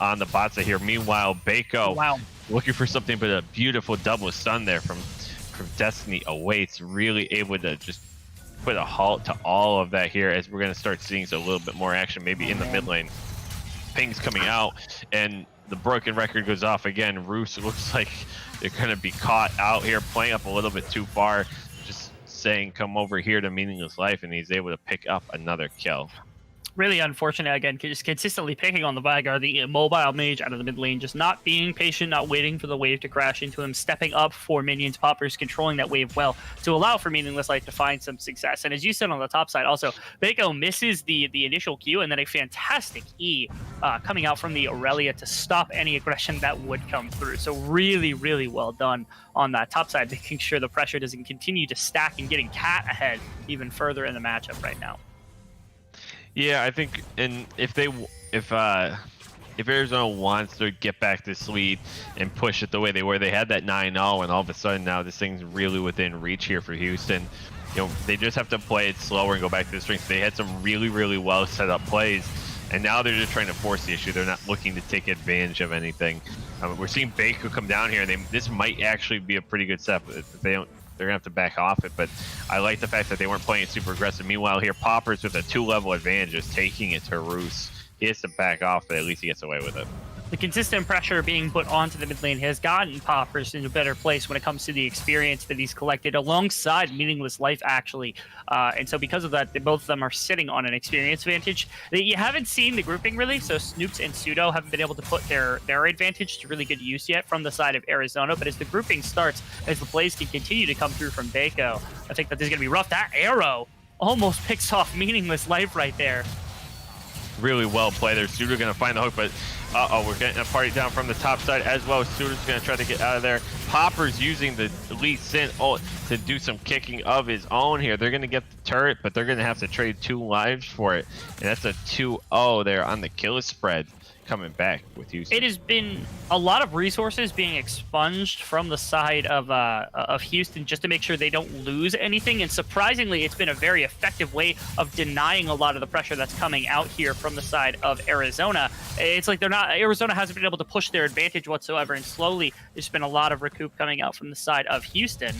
on the bot side here. Meanwhile, Baco looking for something, but a beautiful double stun there from Destiny awaits, really able to just put a halt to all of that here, as we're going to start seeing a little bit more action maybe in the mid lane. Pings coming out, and the broken record goes off again. Roos looks like they're going to be caught out here, playing up a little bit too far, just saying come over here to Meaningless Life, and he's able to pick up another kill. Really unfortunate, again, just consistently picking on the Vanguard, the mobile mage out of the mid lane, just not being patient, not waiting for the wave to crash into him, stepping up for minions, poppers, controlling that wave well to allow for Meaningless Life to find some success. And as you said on the top side, also, Baco misses the initial Q, and then a fantastic E coming out from the Aurelia to stop any aggression that would come through. So really, really well done on that top side, making sure the pressure doesn't continue to stack and getting Cat ahead even further in the matchup right now. Yeah, I think, and if Arizona wants to get back this lead and push it the way they were, they had that 9-0, and all of a sudden now this thing's really within reach here for Houston. You know, they just have to play it slower and go back to the strength. They had some really, really well set up plays, and now they're just trying to force the issue. They're not looking to take advantage of anything. We're seeing Baco come down here, and this might actually be a pretty good step. If they don't, they're gonna have to back off it, but I like the fact that they weren't playing it super aggressive. Meanwhile here, Poppers with a 2-level advantage is taking it to Roos. He has to back off, but at least he gets away with it. The consistent pressure being put onto the mid lane has gotten Poppers in a better place when it comes to the experience that he's collected alongside Meaningless Life, actually. And so because of that, both of them are sitting on an experience advantage. You haven't seen the grouping really, so Snoops and Pseudo haven't been able to put their advantage to really good use yet from the side of Arizona. But as the grouping starts, as the plays can continue to come through from Baco, I think that this is going to be rough. That arrow almost picks off Meaningless Life right there. Really well played there. Pseudo going to find the hook, but we're getting a party down from the top side as well. Pseudo's going to try to get out of there. Popper's using the Elite Synth ult to do some kicking of his own here. They're going to get the turret, but they're going to have to trade 2 lives for it. And that's a 2-0 there on the kill spread coming back with Houston. It has been a lot of resources being expunged from the side of Houston just to make sure they don't lose anything, and surprisingly it's been a very effective way of denying a lot of the pressure that's coming out here from the side of Arizona. It's like Arizona hasn't been able to push their advantage whatsoever, and slowly there's been a lot of recoup coming out from the side of Houston.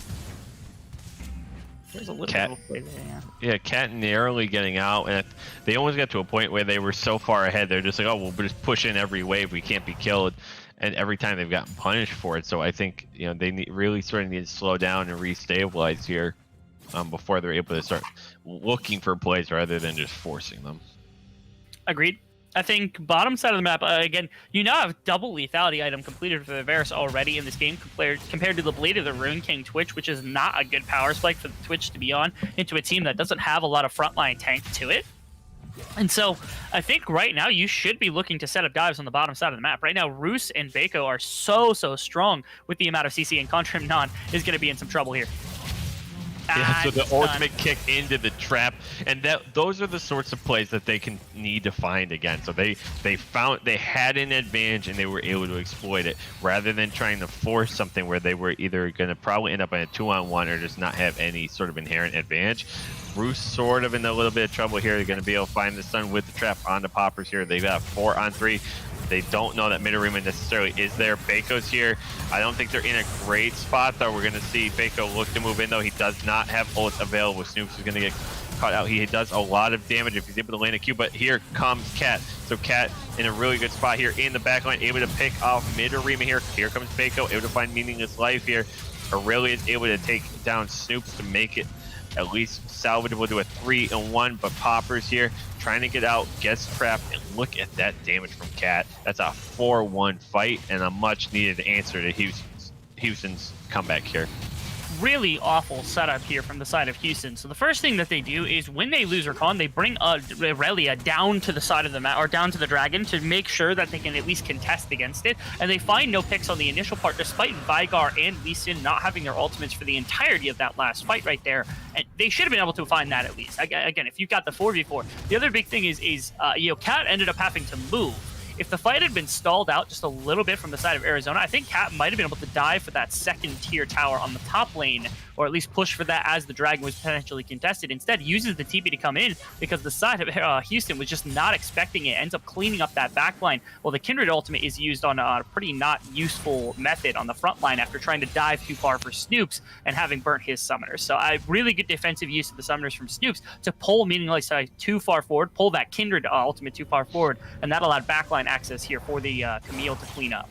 There's a little bit of play there, yeah, Cat narrowly getting out, and they almost got to a point where they were so far ahead, they're just like, oh, we'll just push in every wave, we can't be killed, and every time they've gotten punished for it. So I think, you know, they really sort of need to slow down and restabilize here before they're able to start looking for plays rather than just forcing them. Agreed. I think bottom side of the map, again, you now have double lethality item completed for the Varus already in this game compared to the Blade of the Rune King Twitch, which is not a good power spike for the Twitch to be on, into a team that doesn't have a lot of frontline tank to it. And so I think right now you should be looking to set up dives on the bottom side of the map. Right now, Roos and Baco are so strong with the amount of CC, and Contrim Non is going to be in some trouble here. Yeah, so the ultimate kick into the trap, and those are the sorts of plays that they can need to find again. So they had an advantage and they were able to exploit it, rather than trying to force something where they were either going to probably end up in a 2-on-1 or just not have any sort of inherent advantage. Bruce sort of in a little bit of trouble here. They're going to be able to find the stun with the trap on the Poppers here. They've got 4-on-3. They don't know that Midorima necessarily is there. Baco's here. I don't think they're in a great spot, though. We're going to see Baco look to move in, though. He does not have ult available. Snoops is going to get caught out. He does a lot of damage if he's able to land a Q, but here comes Cat. So Cat in a really good spot here in the backline, able to pick off Midorima here. Here comes Baco, able to find Meaningless Life here. Aurelia is able to take down Snoops to make it at least salvageable to a 3-1, but Poppers here trying to get out, gets trapped, and look at that damage from Cat. That's a 4-1 fight and a much needed answer to Houston's comeback here. Really awful setup here from the side of Houston. So the first thing that they do is when they lose Rakan, they bring Aurelia down to the side of the map, or down to the Dragon, to make sure that they can at least contest against it. And they find no picks on the initial part, despite Vigar and Lee Sin not having their ultimates for the entirety of that last fight right there. And they should have been able to find that at least. Again, if you've got the 4v4. The other big thing is you know, Cat ended up having to move if the fight had been stalled out just a little bit from the side of Arizona, I think Cat might have been able to dive for that second tier tower on the top lane, or at least push for that as the Dragon was potentially contested. Instead, uses the TP to come in because the side of Houston was just not expecting it, ends up cleaning up that back line. Well, the Kindred ultimate is used on a pretty not useful method on the front line after trying to dive too far for Snoops and having burnt his summoners. So really good defensive use of the summoners from Snoops to pull meaningless too far forward, pull that Kindred ultimate too far forward, and that allowed backline access here for the Camille to clean up.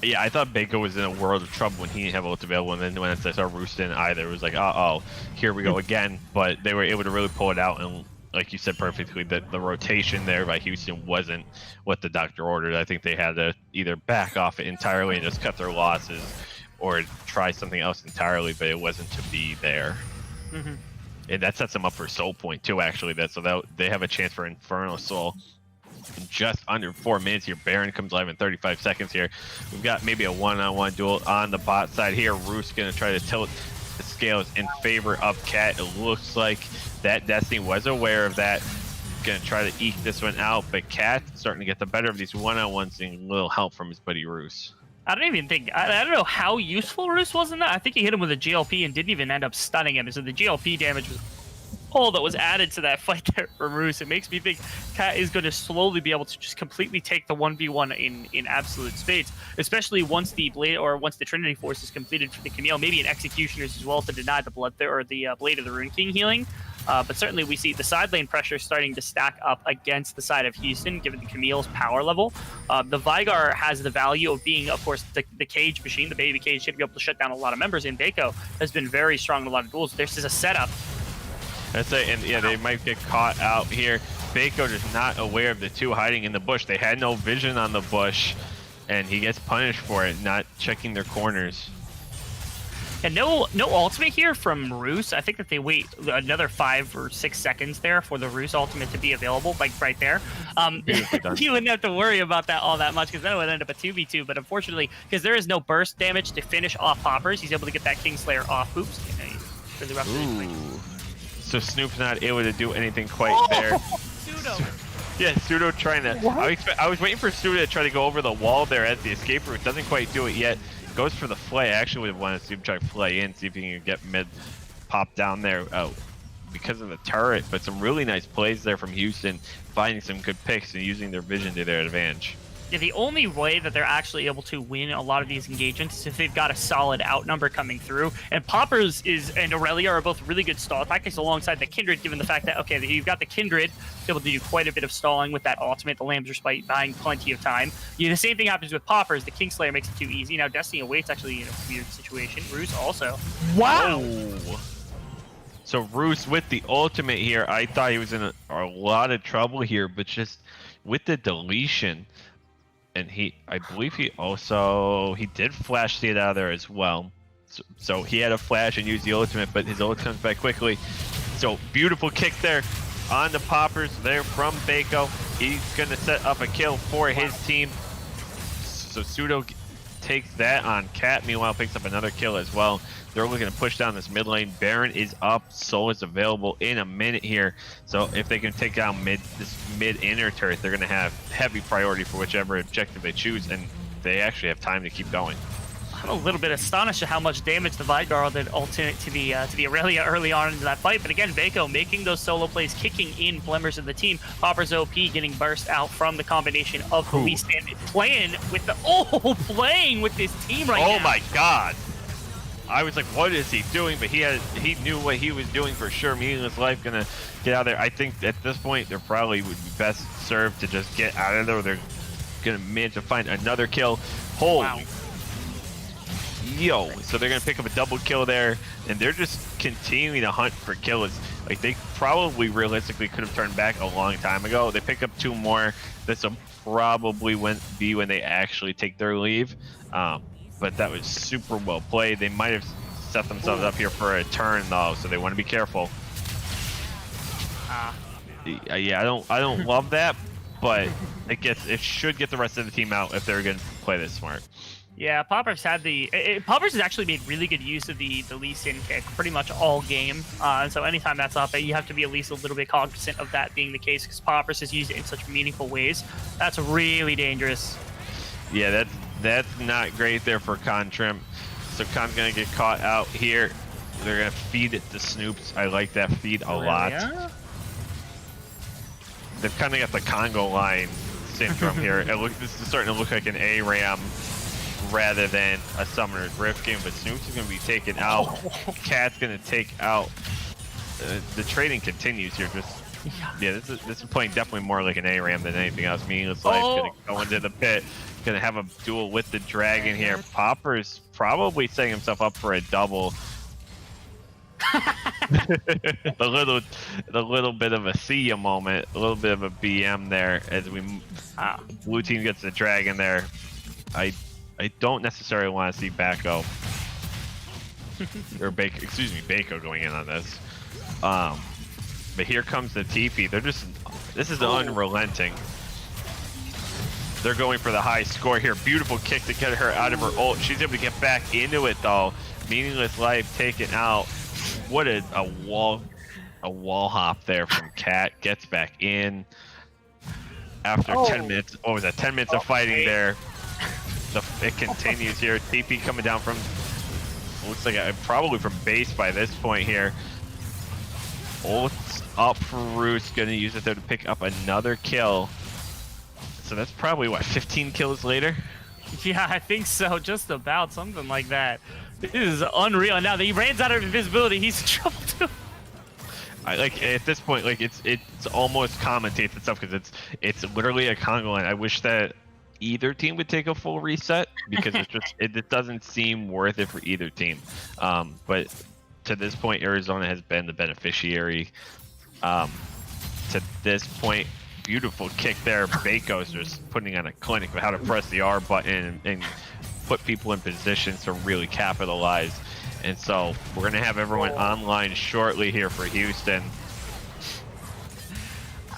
Yeah, I thought Baco was in a world of trouble when he didn't have ult available, and then when I saw Roost didn't either, it was like, uh-oh, here we go again. But they were able to really pull it out, and like you said perfectly, that the rotation there by Houston wasn't what the doctor ordered. I think they had to either back off it entirely and just cut their losses, or try something else entirely, but it wasn't to be there. Mm-hmm. And that sets them up for Soul Point too, actually. They have a chance for Infernal Soul. In just under 4 minutes here. Baron comes live in 35 seconds here. We've got maybe a one-on-one duel on the bot side here. Roos gonna try to tilt the scales in favor of Cat. It looks like that Destiny was aware of that. Gonna try to eke this one out, but Cat starting to get the better of these one-on-ones, seeing a little help from his buddy Roos. I don't know how useful Roos was in that. I think he hit him with a GLP and didn't even end up stunning him. So the GLP damage was all that was added to that fight there for Roos. It makes me think Cat is going to slowly be able to just completely take the 1v1 in absolute spades, especially once the Blade or once the Trinity Force is completed for the Camille, maybe an Executioners as well to deny the Blood or the Blade of the Rune King healing. But certainly we see the side lane pressure starting to stack up against the side of Houston, given the Camille's power level. The Vygar has the value of being, of course, the cage machine, the baby cage, to be able to shut down a lot of members, and Baco has been very strong in a lot of duels. This is a setup. That's it, and yeah, they might get caught out here. Baco is not aware of the two hiding in the bush. They had no vision on the bush, and he gets punished for it, not checking their corners. And no ultimate here from Roos. I think that they wait another 5 or 6 seconds there for the Roos ultimate to be available, like right there. You wouldn't have to worry about that all that much, because then it would end up a 2v2. But unfortunately, because there is no burst damage to finish off Poppers, he's able to get that Kingslayer off. Oops. Really rough. So Snoop's not able to do anything quite there. Pseudo. Yeah, Pseudo trying to... I was waiting for Pseudo to try to go over the wall there at the escape route. Doesn't quite do it yet. Goes for the flay. I actually would have wanted to see him try to flay in, see if he can get mid pop down there because of the turret. But some really nice plays there from Houston, finding some good picks and using their vision to their advantage. Yeah, the only way that they're actually able to win a lot of these engagements is if they've got a solid outnumber coming through. And Poppers and Aurelia are both really good stall tactics alongside the Kindred, given the fact that, okay, you've got the Kindred able to do quite a bit of stalling with that ultimate. The Lambs are buying plenty of time. The same thing happens with Poppers. The Kingslayer makes it too easy. Now Destiny awaits actually in a weird situation. Roos also. Wow! Oh. So Roos with the ultimate here. I thought he was in a lot of trouble here, but just with the deletion... And I believe he did flash see it out of there as well. So he had a flash and used the ultimate, but his ult comes back quickly. So beautiful kick there on the Poppers there from Baco. He's going to set up a kill for his team. So Pseudo takes that on Cat. Meanwhile, picks up another kill as well. They're looking to push down this mid lane. Baron is up. Soul is available in a minute here. So if they can take down this mid inner turret, they're going to have heavy priority for whichever objective they choose, and they actually have time to keep going. I'm a little bit astonished at how much damage the Vygar did ultimate to the Aurelia early on into that fight. But again, Baco making those solo plays, kicking in members of the team. Poppers OP getting burst out from the combination of who we stand playing with this team right now. Oh my god. I was like, what is he doing? But he knew what he was doing for sure. Meaningless Life gonna get out of there. I think at this point, they probably would be best served to just get out of there. They're gonna manage to find another kill. Holy. Wow. Yo. So they're gonna pick up a double kill there, and they're just continuing to hunt for kills. Like, they probably realistically could have turned back a long time ago. They pick up 2 more. This will probably be when they actually take their leave. But that was super well played. They might have set themselves up here for a turn though, so they want to be careful. Yeah, I don't love that, but it should get the rest of the team out if they're going to play this smart. Yeah, Poppers had Poppers has actually made really good use of the Lee Sin kick pretty much all game. And so anytime that's up, you have to be at least a little bit cognizant of that being the case because Poppers has used it in such meaningful ways. That's really dangerous. Yeah, that's not great there for Contrim. So Con's gonna get caught out here. They're gonna feed it to Snoops. I like that feed a lot. Yeah? They've kind of got the Congo line syndrome here. This is starting to look like an ARAM rather than a Summoner's Rift game, but Snoops is going to be taken out. Cat's going to take out. The trading continues here. Yeah, this is playing definitely more like an ARAM than anything else. Meaningless Life going to go into the pit. Going to have a duel with the dragon here. Popper's probably setting himself up for a double. the little bit of a see ya moment, a little bit of a BM there as blue team gets the dragon there. I don't necessarily want to see Bako or Bako going in on this. But here comes the TP. This is unrelenting. They're going for the high score here. Beautiful kick to get her out of her ult. She's able to get back into it though. Meaningless Life taken out. What a wall hop there from Cat. Gets back in after 10 minutes. What was that? 10 minutes of fighting there. It continues here. TP coming down from, looks like probably from base by this point here. Ult's up for Roos. Going to use it there to pick up another kill. So that's probably what, 15 kills later? Yeah, I think so. Just about something like that. This is unreal. Now that he runs out of invisibility, he's in trouble too. I like at this point, like it's almost commentates itself because it's literally a Congo line. I wish that either team would take a full reset because it doesn't seem worth it for either team. But to this point, Arizona has been the beneficiary. To this point, beautiful kick there. Bako's just putting on a clinic of how to press the R button and put people in positions to really capitalize. And so we're going to have everyone online shortly here for Houston.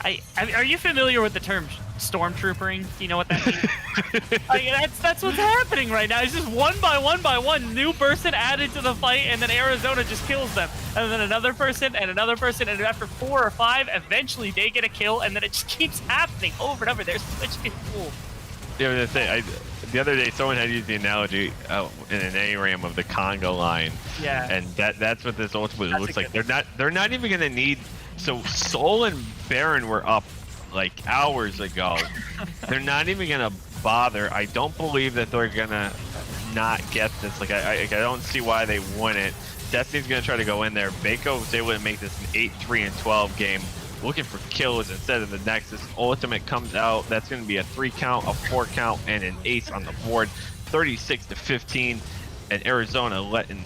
Are you familiar with the term stormtroopering? Do you know what that means? That's what's happening right now. It's just one by one, new person added to the fight, and then Arizona just kills them. And then another person, and and after 4 or 5, eventually they get a kill, and then it just keeps happening over and over. They're such good fools. Yeah, the other day someone had used the analogy in an ARAM of the Congo line. Yeah. And that's what this ultimately looks like. They're not even gonna need. So Soul and Baron were up like hours ago. They're not even gonna bother. I don't believe that they're gonna not get this. Like I don't see why they wouldn't. Destiny's gonna try to go in there. Bako was able to make this an 8-3 and 12 game. Looking for kills instead of the Nexus. Ultimate comes out. That's going to be a 3 count, a 4 count, and an ace on the board. 36-15, and Arizona letting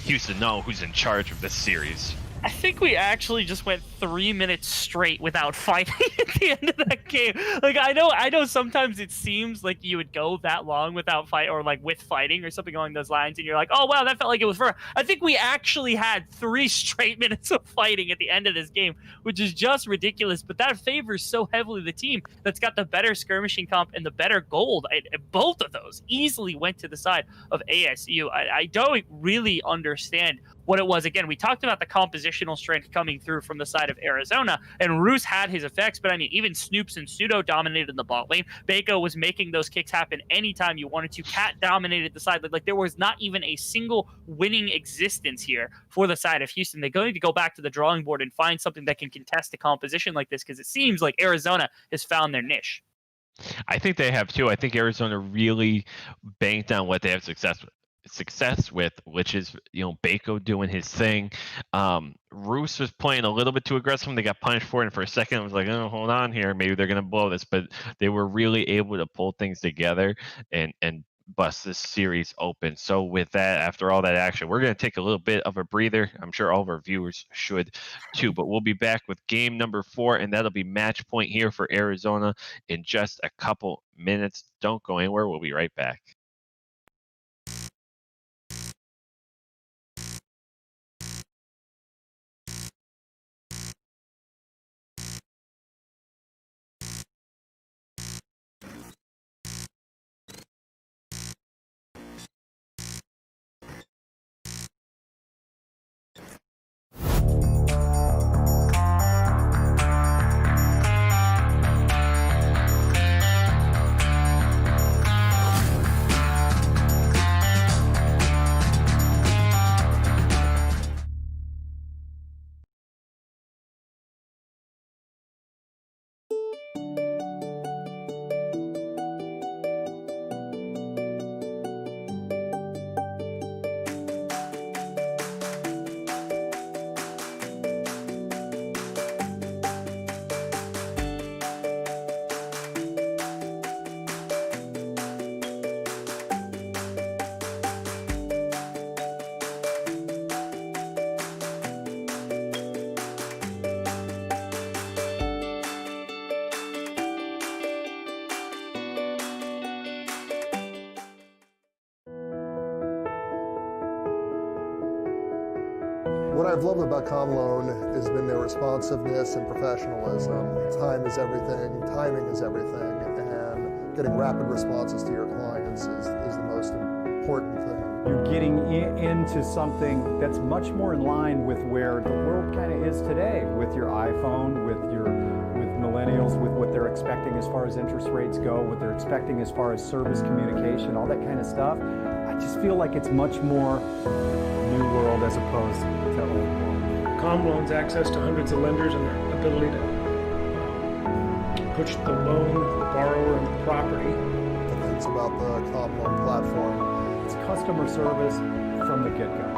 Houston know who's in charge of this series. I think we actually just went 3 minutes straight without fighting at the end of that game. Like I know sometimes it seems like you would go that long without fight or like with fighting or something along those lines, and you're like, oh wow, that felt like it was for. I think we actually had 3 straight minutes of fighting at the end of this game, which is just ridiculous. But that favors so heavily the team that's got the better skirmishing comp and the better gold. Both of those easily went to the side of ASU. I don't really understand what it was. Again, we talked about the compositional strength coming through from the side of Arizona, and Roos had his effects, but I mean, even Snoops and Pseudo dominated the bot lane. Bako was making those kicks happen anytime you wanted to. Cat dominated the side. Like there was not even a single winning existence here for the side of Houston. They're going to go back to the drawing board and find something that can contest a composition like this, because it seems like Arizona has found their niche. I think they have too. I think Arizona really banked on what they have success with, which is, Bako doing his thing. Roos was playing a little bit too aggressive when they got punished for it, and for a second I was like, oh, hold on here, maybe they're gonna blow this, but they were really able to pull things together and bust this series open. So with that, after all that action, we're gonna take a little bit of a breather. I'm sure all of our viewers should too, but we'll be back with game number 4, and that'll be match point here for Arizona in just a couple minutes. Don't go anywhere, we'll be right back. What I've loved about CommLoan has been their responsiveness and professionalism. Time is everything, timing is everything, and getting rapid responses to your clients is the most important thing. You're getting into something that's much more in line with where the world kind of is today, with your iPhone, with millennials, with what they're expecting as far as interest rates go, what they're expecting as far as service communication, all that kind of stuff. I just feel like it's much more new world as opposed to old world. CommLoan's access to hundreds of lenders and their ability to push the loan, the borrower, and the property. The things about the CommLoan platform. It's customer service from the get-go.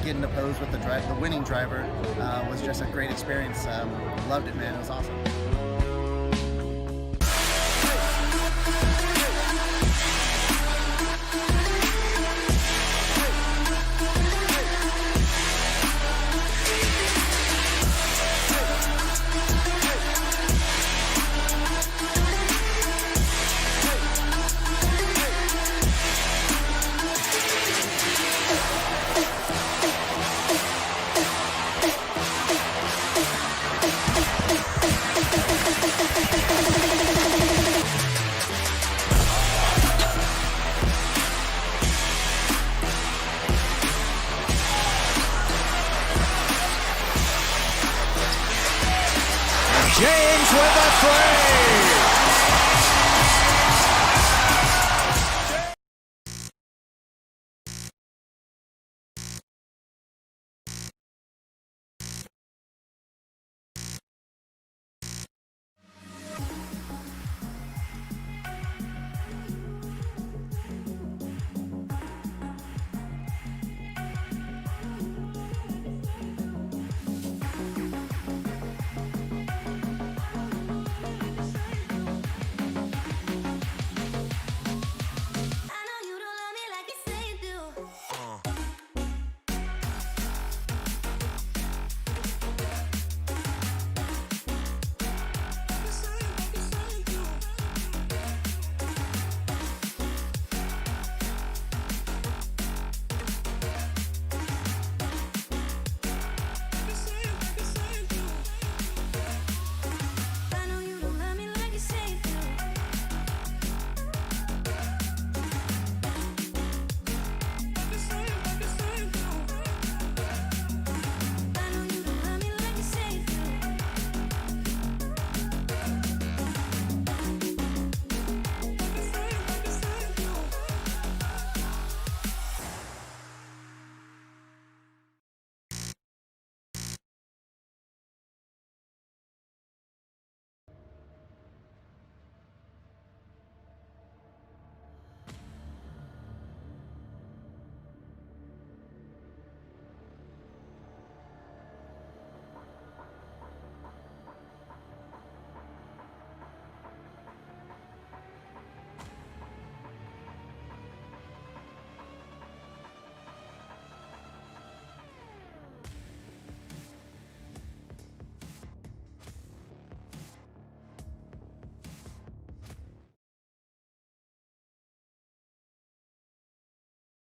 Getting to pose with the winning driver was just a great experience. Loved it, man. It was awesome. James with a three.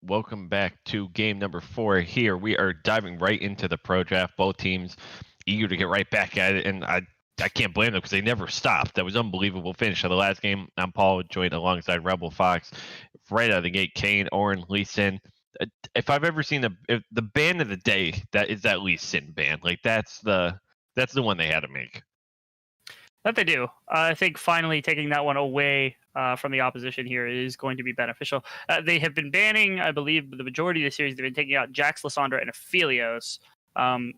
Welcome back to game number 4 here. We are diving right into the pro draft. Both teams eager to get right back at it, and I can't blame them because they never stopped. That was an unbelievable finish of the last game. I'm Paul, joined alongside Rebel Fox. Right out of the gate, Kane, Oren, Lee Sin. If I've ever seen the ban of the day, that is that Lee Sin ban. Like that's the That's the one they had to make. That they do. I think finally taking that one away from the opposition here is going to be beneficial. They have been banning, I believe, the majority of the series. They've been taking out Jax, Lysandra, and Aphelios. I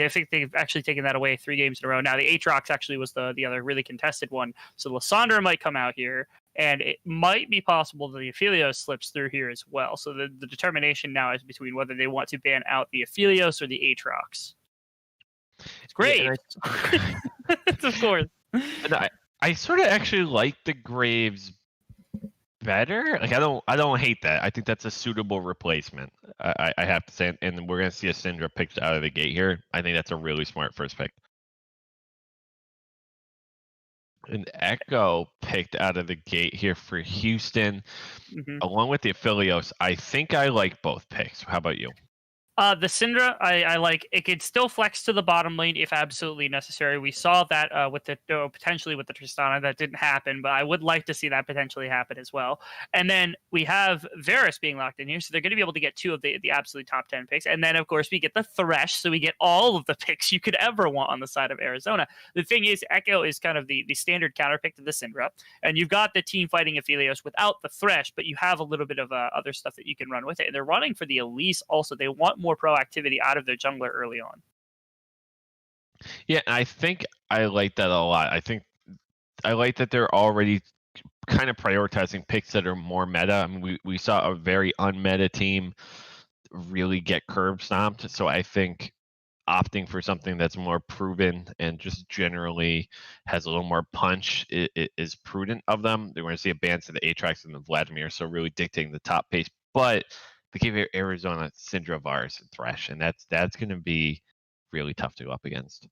think they've actually taken that away 3 games in a row. Now, the Aatrox actually was the other really contested one. So Lysandra might come out here, and it might be possible that the Aphelios slips through here as well. So the determination now is between whether they want to ban out the Aphelios or the Aatrox. It's great. Yeah, of course. And I sort of actually like the Graves better. Like I don't hate that. I think that's a suitable replacement. I have to say, and we're gonna see a Syndra picked out of the gate here. I think that's a really smart first pick. An Echo picked out of the gate here for Houston, along with the Aphelios. I think I like both picks. How about you? The Syndra, I like. It could still flex to the bottom lane if absolutely necessary. We saw that with the potentially with the Tristana. That didn't happen, but I would like to see that potentially happen as well. And then we have Varus being locked in here, so they're going to be able to get 2 of the absolute top 10 picks. And then, of course, we get the Thresh, so we get all of the picks you could ever want on the side of Arizona. The thing is, Echo is kind of the standard counter pick to the Syndra, and you've got the team fighting Aphelios without the Thresh, but you have a little bit of other stuff that you can run with it. And they're running for the Elise also. They want more proactivity out of their jungler early on. Yeah, I think I like that a lot. I think I like that they're already kind of prioritizing picks that are more meta. I mean, we saw a very unmeta team really get curb stomped. So I think opting for something that's more proven and just generally has a little more punch is prudent of them. They're going to see a ban to the Aatrox and the Vladimir, so really dictating the top pace. But they gave Arizona Syndra, Varus, and Thresh, and that's going to be really tough to go up against.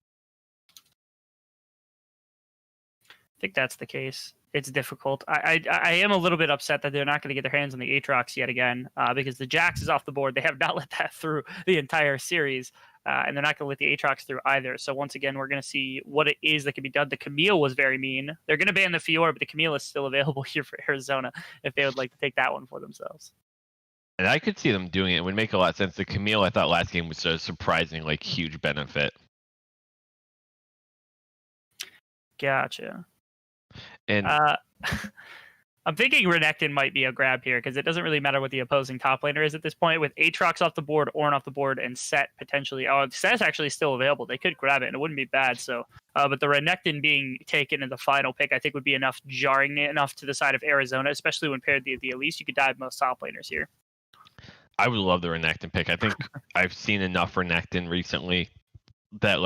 I think that's the case. It's difficult. I am a little bit upset that they're not going to get their hands on the Aatrox yet again, because the Jax is off the board. They have not let that through the entire series, and they're not going to let the Aatrox through either. So once again, we're going to see what it is that can be done. The Camille was very mean. They're going to ban the Fiora, but the Camille is still available here for Arizona if they would like to take that one for themselves. And I could see them doing it. It would make a lot of sense. The Camille, I thought last game was a surprising, huge benefit. Gotcha. And I'm thinking Renekton might be a grab here because it doesn't really matter what the opposing top laner is at this point. With Aatrox off the board, Ornn off the board, and Set potentially. Oh, Set's actually still available. They could grab it, and it wouldn't be bad. So, but the Renekton being taken in the final pick, I think would be enough, jarring enough to the side of Arizona, especially when paired the Elise. You could dive most top laners here. I would love the Renekton pick. I think I've seen enough Renekton recently that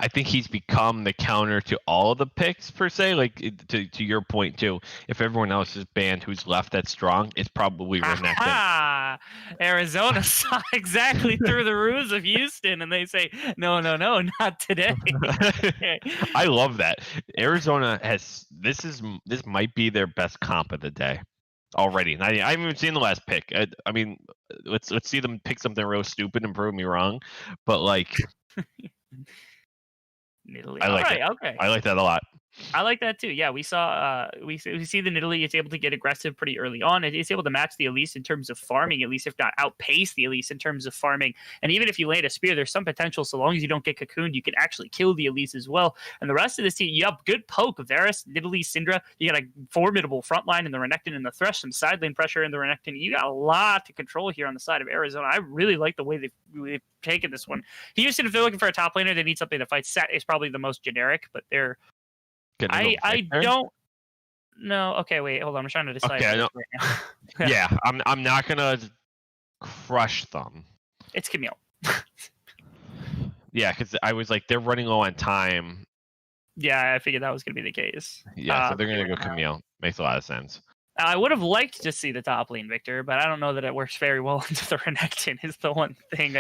I think he's become the counter to all of the picks per se. To your point too, if everyone else is banned, who's left that's strong, it's probably Renekton. Arizona saw exactly through the ruse of Houston, and they say, no, not today. I love that. Arizona has this might be their best comp of the day already. And I haven't even seen the last pick. I mean, let's see them pick something real stupid and prove me wrong. But Nidalee. I like All right, it. okay. I like that a lot. I like that too. Yeah, we saw we see the Nidalee is able to get aggressive pretty early on. It's able to match the Elise in terms of farming, at least if not outpace the Elise in terms of farming. And even if you land a spear, there's some potential. So long as you don't get cocooned, you can actually kill the Elise as well. And the rest of this team, you have good poke. Varus, Nidalee, Syndra. You got a formidable front line in the Renekton and the Thresh, some side lane pressure in the Renekton. You got a lot to control here on the side of Arizona. I really like the way they've taken this one. Houston, if they're looking for a top laner, they need something to fight. Set is probably the most generic, but they're I don't know. Okay, wait, hold on. I'm trying to decide. Okay, right now. Yeah, I'm not gonna crush them. It's Camille. Yeah, because I was they're running low on time. Yeah, I figured that was gonna be the case. Yeah, so they're gonna go Camille. Makes a lot of sense. I would have liked to see the top lane Victor, but I don't know that it works very well into the Renekton is the one thing.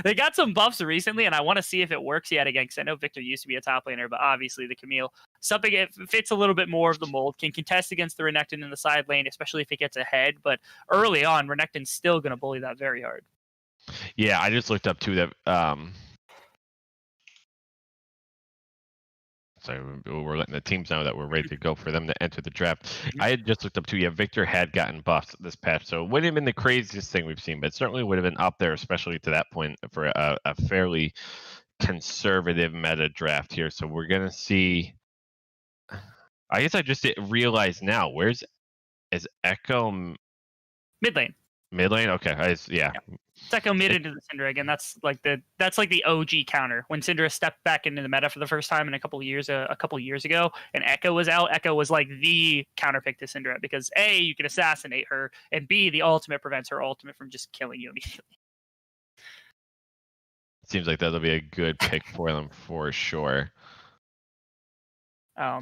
They got some buffs recently, and I want to see if it works yet again, because I know Victor used to be a top laner, but obviously the Camille, something it fits a little bit more of the mold, can contest against the Renekton in the side lane, especially if it gets ahead, but early on, Renekton's still going to bully that very hard. Yeah, I just looked up too that so we're letting the teams know that we're ready to go for them to enter the draft. I had just looked up too. Yeah, Victor had gotten buffs this patch, so it wouldn't have been the craziest thing we've seen, but certainly would have been up there, especially to that point for a fairly conservative meta draft here. So we're gonna see. I guess I just realized now. Is Echo Mid lane. mid lane? Okay, yeah. It's Echo mid into the Syndra again. That's like the OG counter. When Syndra stepped back into the meta for the first time in a couple years ago, and Echo was out. Echo was like the counter pick to Syndra because A, you can assassinate her, and B, the ultimate prevents her ultimate from just killing you immediately. Seems like that'll be a good pick for them for sure. I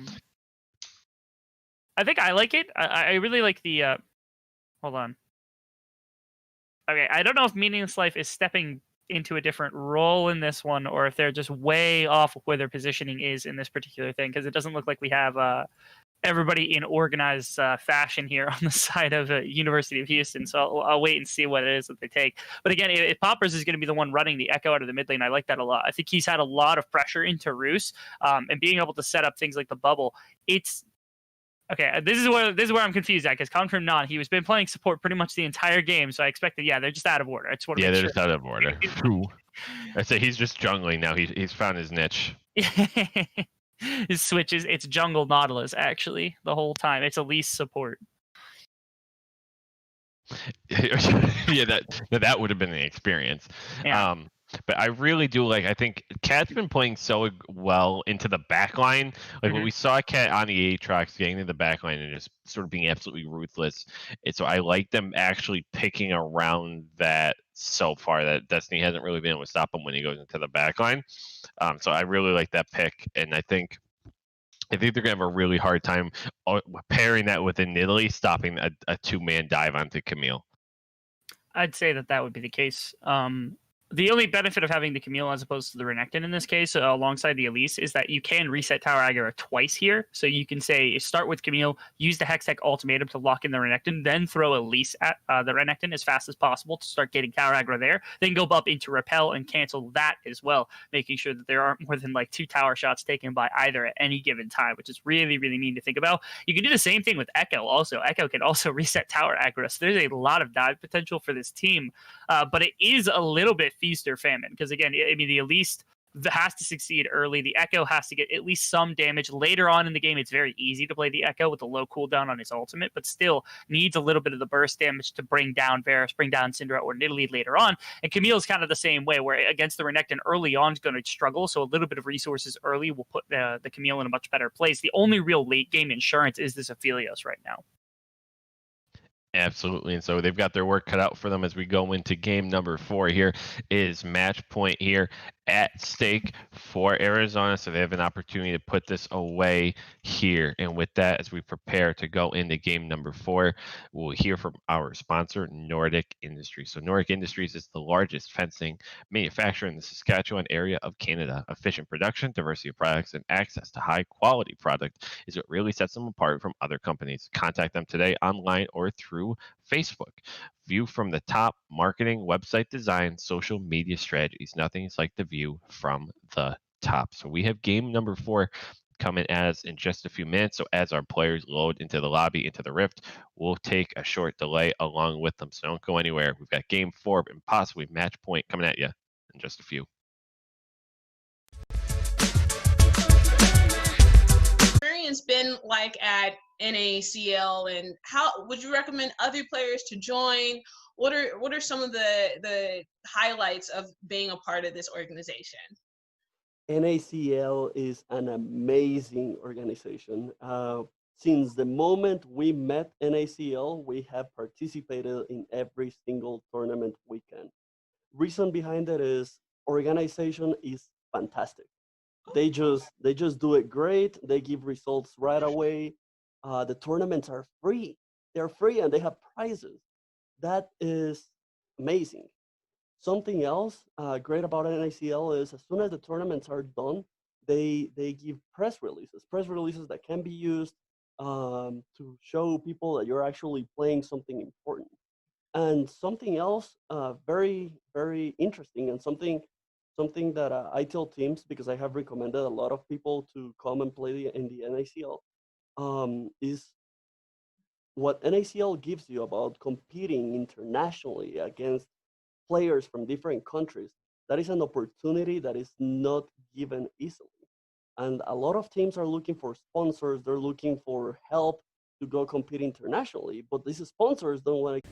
think I like it. I really like the. Hold on. Okay, I don't know if Meaningless Life is stepping into a different role in this one, or if they're just way off where their positioning is in this particular thing, because it doesn't look like we have everybody in organized fashion here on the side of University of Houston. So I'll wait and see what it is that they take. But again, if Poppers is going to be the one running the Echo out of the mid lane, I like that a lot. I think he's had a lot of pressure into Roos, and being able to set up things like the bubble. It's okay. This is where I'm confused at, because confirm not. He was been playing support pretty much the entire game, so I expected they're just out of order. I just want to they're just out of order. I say he's just jungling now. He's found his niche. His switch is it's jungle Nautilus actually the whole time. It's Elise support. Yeah, that would have been an experience. Yeah. But I really do like. I think Cat's been playing so well into the backline. Like when we saw Cat on the Aatrox getting into the backline and just sort of being absolutely ruthless. And so I like them actually picking around that so far. That Destiny hasn't really been able to stop him when he goes into the backline. So I really like that pick, and I think they're gonna have a really hard time pairing that with a Nidalee stopping a two-man dive onto Camille. I'd say that would be the case. The only benefit of having the Camille as opposed to the Renekton in this case, alongside the Elise, is that you can reset Tower Aggro twice here. So you can say, start with Camille, use the Hextech ultimatum to lock in the Renekton, then throw Elise at the Renekton as fast as possible to start getting Tower Aggro there, then go up into Repel and cancel that as well, making sure that there aren't more than like 2 tower shots taken by either at any given time, which is really, really neat to think about. You can do the same thing with Echo also. Echo can also reset Tower Aggro, so there's a lot of dive potential for this team, but it is a little bit feast or famine, because again, I mean, the Elise has to succeed early. The Echo has to get at least some damage later on in the game. It's very easy to play the Echo with a low cooldown on his ultimate, but still needs a little bit of the burst damage to bring down Varus, bring down Syndra or Nidalee later on. And Camille's kind of the same way, where against the Renekton early on is going to struggle, so a little bit of resources early will put the Camille in a much better place. The only real late game insurance is this Aphelios right now. Absolutely, and so they've got their work cut out for them as we go into game number 4. Here is match point here at stake for Arizona, so they have an opportunity to put this away here. And with that, as we prepare to go into game number 4, we'll hear from our sponsor, Nordic Industries. So Nordic Industries is the largest fencing manufacturer in the Saskatchewan area of Canada. Efficient production, diversity of products, and access to high quality product is what really sets them apart from other companies. Contact them today online or through Facebook. View from the top: marketing, website design, social media strategies. Nothing is like the view from the top. So we have game number 4 coming at us in just a few minutes. So as our players load into the lobby, into the Rift, we'll take a short delay along with them. So don't go anywhere. We've got game 4 and possibly match point coming at you in just a few. Experience been like at NACL, and how would you recommend other players to join? What are some of the highlights of being a part of this organization? NACL is an amazing organization. Since the moment we met NACL, we have participated in every single tournament we can. Reason behind it is organization is fantastic. They just do it great. They give results right away. The tournaments are free. They're free and they have prizes. That is amazing. Something else great about NACL is as soon as the tournaments are done, they give press releases that can be used to show people that you're actually playing something important. And something else very, very interesting, and something that I tell teams, because I have recommended a lot of people to come and play in the NACL, is what NACL gives you about competing internationally against players from different countries. That is an opportunity that is not given easily. And a lot of teams are looking for sponsors. They're looking for help to go compete internationally, but these sponsors don't want to.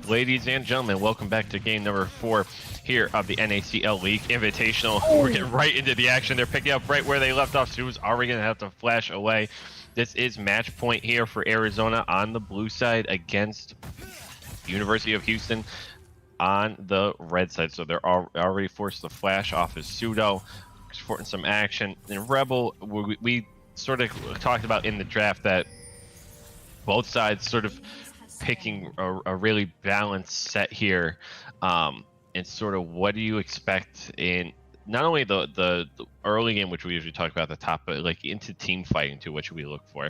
Ladies and gentlemen, welcome back to game number 4 here of the NACL League Invitational. We're getting right into the action. They're picking up right where they left off. Sue's already going to have to flash away. This is match point here for Arizona on the blue side against University of Houston on the red side. So they're already forced to flash off as Pseudo, supporting some action. And Rebel, we sort of talked about in the draft that both sides sort of picking a really balanced set here, and sort of what do you expect in not only the early game, which we usually talk about at the top, but like into team fighting too? What should we look for?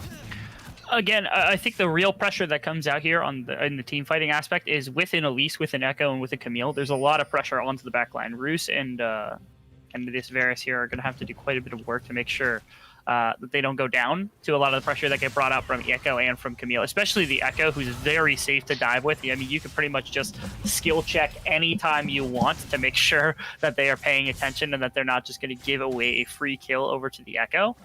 Again, I think the real pressure that comes out here in the team fighting aspect is with an Elise, with an Echo, and with a Camille. There's a lot of pressure onto the backline. Roos and this Varus here are going to have to do quite a bit of work to make sure that they don't go down to a lot of the pressure that get brought out from Echo and from Camille, especially the Echo, who's very safe to dive with. I mean, you can pretty much just skill check anytime you want to make sure that they are paying attention and that they're not just going to give away a free kill over to the Echo.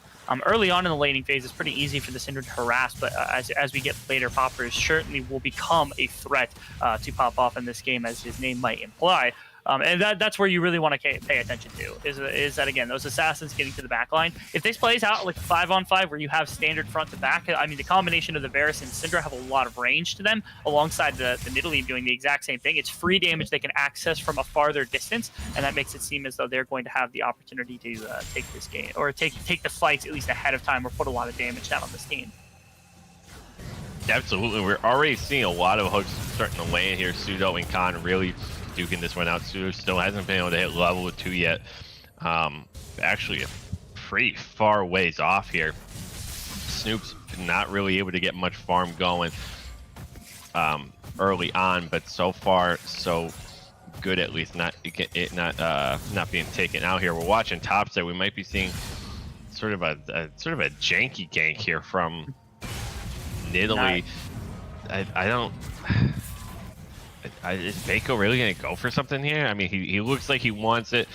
Early on in the laning phase, it's pretty easy for the Syndra to harass, but as we get later, Poppers certainly will become a threat to pop off in this game, as his name might imply. And that's where you really want to pay attention to, is that, again, those assassins getting to the back line. If this plays out like 5-on-5 where you have standard front to back, I mean, the combination of the Varus and Syndra have a lot of range to them, alongside the Nidalee doing the exact same thing. It's free damage they can access from a farther distance, and that makes it seem as though they're going to have the opportunity to take this game, or take the fights at least ahead of time, or put a lot of damage down on this game. Absolutely. We're already seeing a lot of hooks starting to land here. Pseudo and Khan really duking this one out. Pseudo still hasn't been able to hit level 2 yet. Actually, a pretty far ways off here. Snoop's not really able to get much farm going early on, but so far so good, at least not being taken out here. We're watching top side. We might be seeing sort of a janky gank here from Nidalee. I don't. Is Baco really going to go for something here? I mean, he looks like he wants it.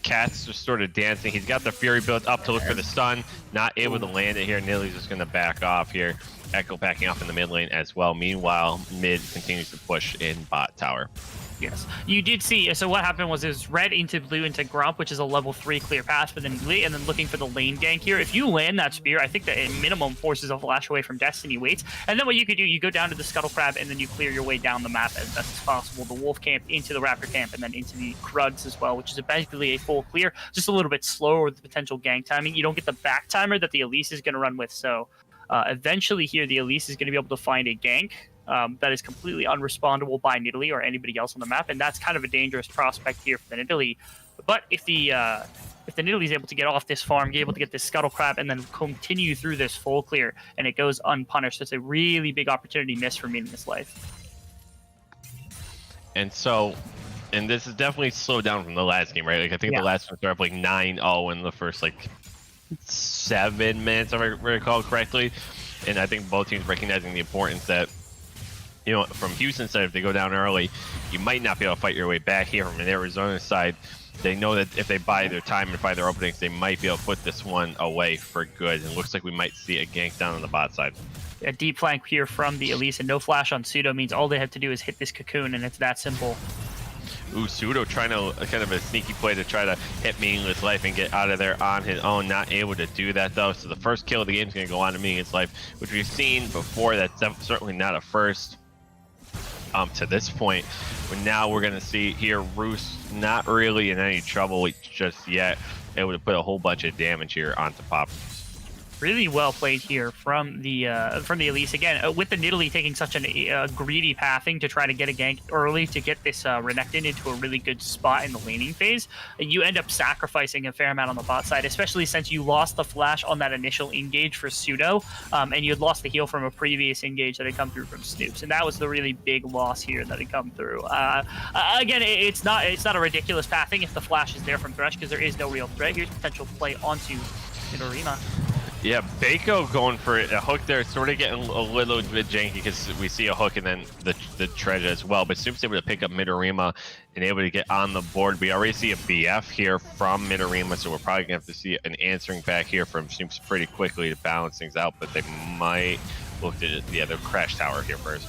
Cat's just sort of dancing. He's got the Fury built up to look for the stun. Not able to land it here. Nidalee's just going to back off here. Echo backing off in the mid lane as well. Meanwhile, mid continues to push in bot tower. Yes, you did see. So what happened was red into blue into Grump, which is a level 3 clear path for the Nidalee, and then looking for the lane gank here. If you land that spear, I think that at minimum forces a flash away from Destiny waits. And then what you could do, you go down to the Scuttle Crab, and then you clear your way down the map as best as possible. The Wolf camp into the Raptor camp, and then into the Krugs as well, which is basically a full clear, just a little bit slower with the potential gank timing. You don't get the back timer that the Elise is going to run with. So Eventually here, the Elise is going to be able to find a gank that is completely unrespondable by Nidalee or anybody else on the map, and that's kind of a dangerous prospect here for the Nidalee. But if the Nidalee is able to get off this farm, be able to get this Scuttle Crab, and then continue through this full clear, and it goes unpunished, it's a really big opportunity miss for Meaningless Life. And so, and this is definitely slowed down from the last game, right? Like, I think the last one started up like 9-0 in the first like 7 minutes, if I recall correctly. And I think both teams recognizing the importance that, you know, from Houston's side, if they go down early, you might not be able to fight your way back here. From an Arizona side, they know that if they buy their time and buy their openings, they might be able to put this one away for good. And it looks like we might see a gank down on the bot side. A deep flank here from the Elise, and no flash on Pseudo means all they have to do is hit this cocoon, and it's that simple. Ooh, Pseudo trying to kind of a sneaky play to try to hit Meaningless Life and get out of there on his own. Not able to do that though. So the first kill of the game is going to go on to Meaningless Life, which we've seen before. That's certainly not a first to this point. But now we're going to see here Roos not really in any trouble just yet. Able to put a whole bunch of damage here onto Pop. Really well played here from the Elise. Again, with the Nidalee taking such a greedy pathing to try to get a gank early to get this Renekton into a really good spot in the laning phase, you end up sacrificing a fair amount on the bot side, especially since you lost the flash on that initial engage for Pseudo, and you had lost the heal from a previous engage that had come through from Snoops, and that was the really big loss here that had come through. Again, it's not a ridiculous pathing if the flash is there from Thresh, because there is no real threat. Here's potential play onto Midorima. Yeah, Baco going for a hook there, sort of getting a little bit janky because we see a hook and then the treasure as well. But Snoop's able to pick up Midorima and able to get on the board. We already see a BF here from Midorima, so we're probably going to have to see an answering back here from Snoops pretty quickly to balance things out. But they might look at the other Crash Tower here first.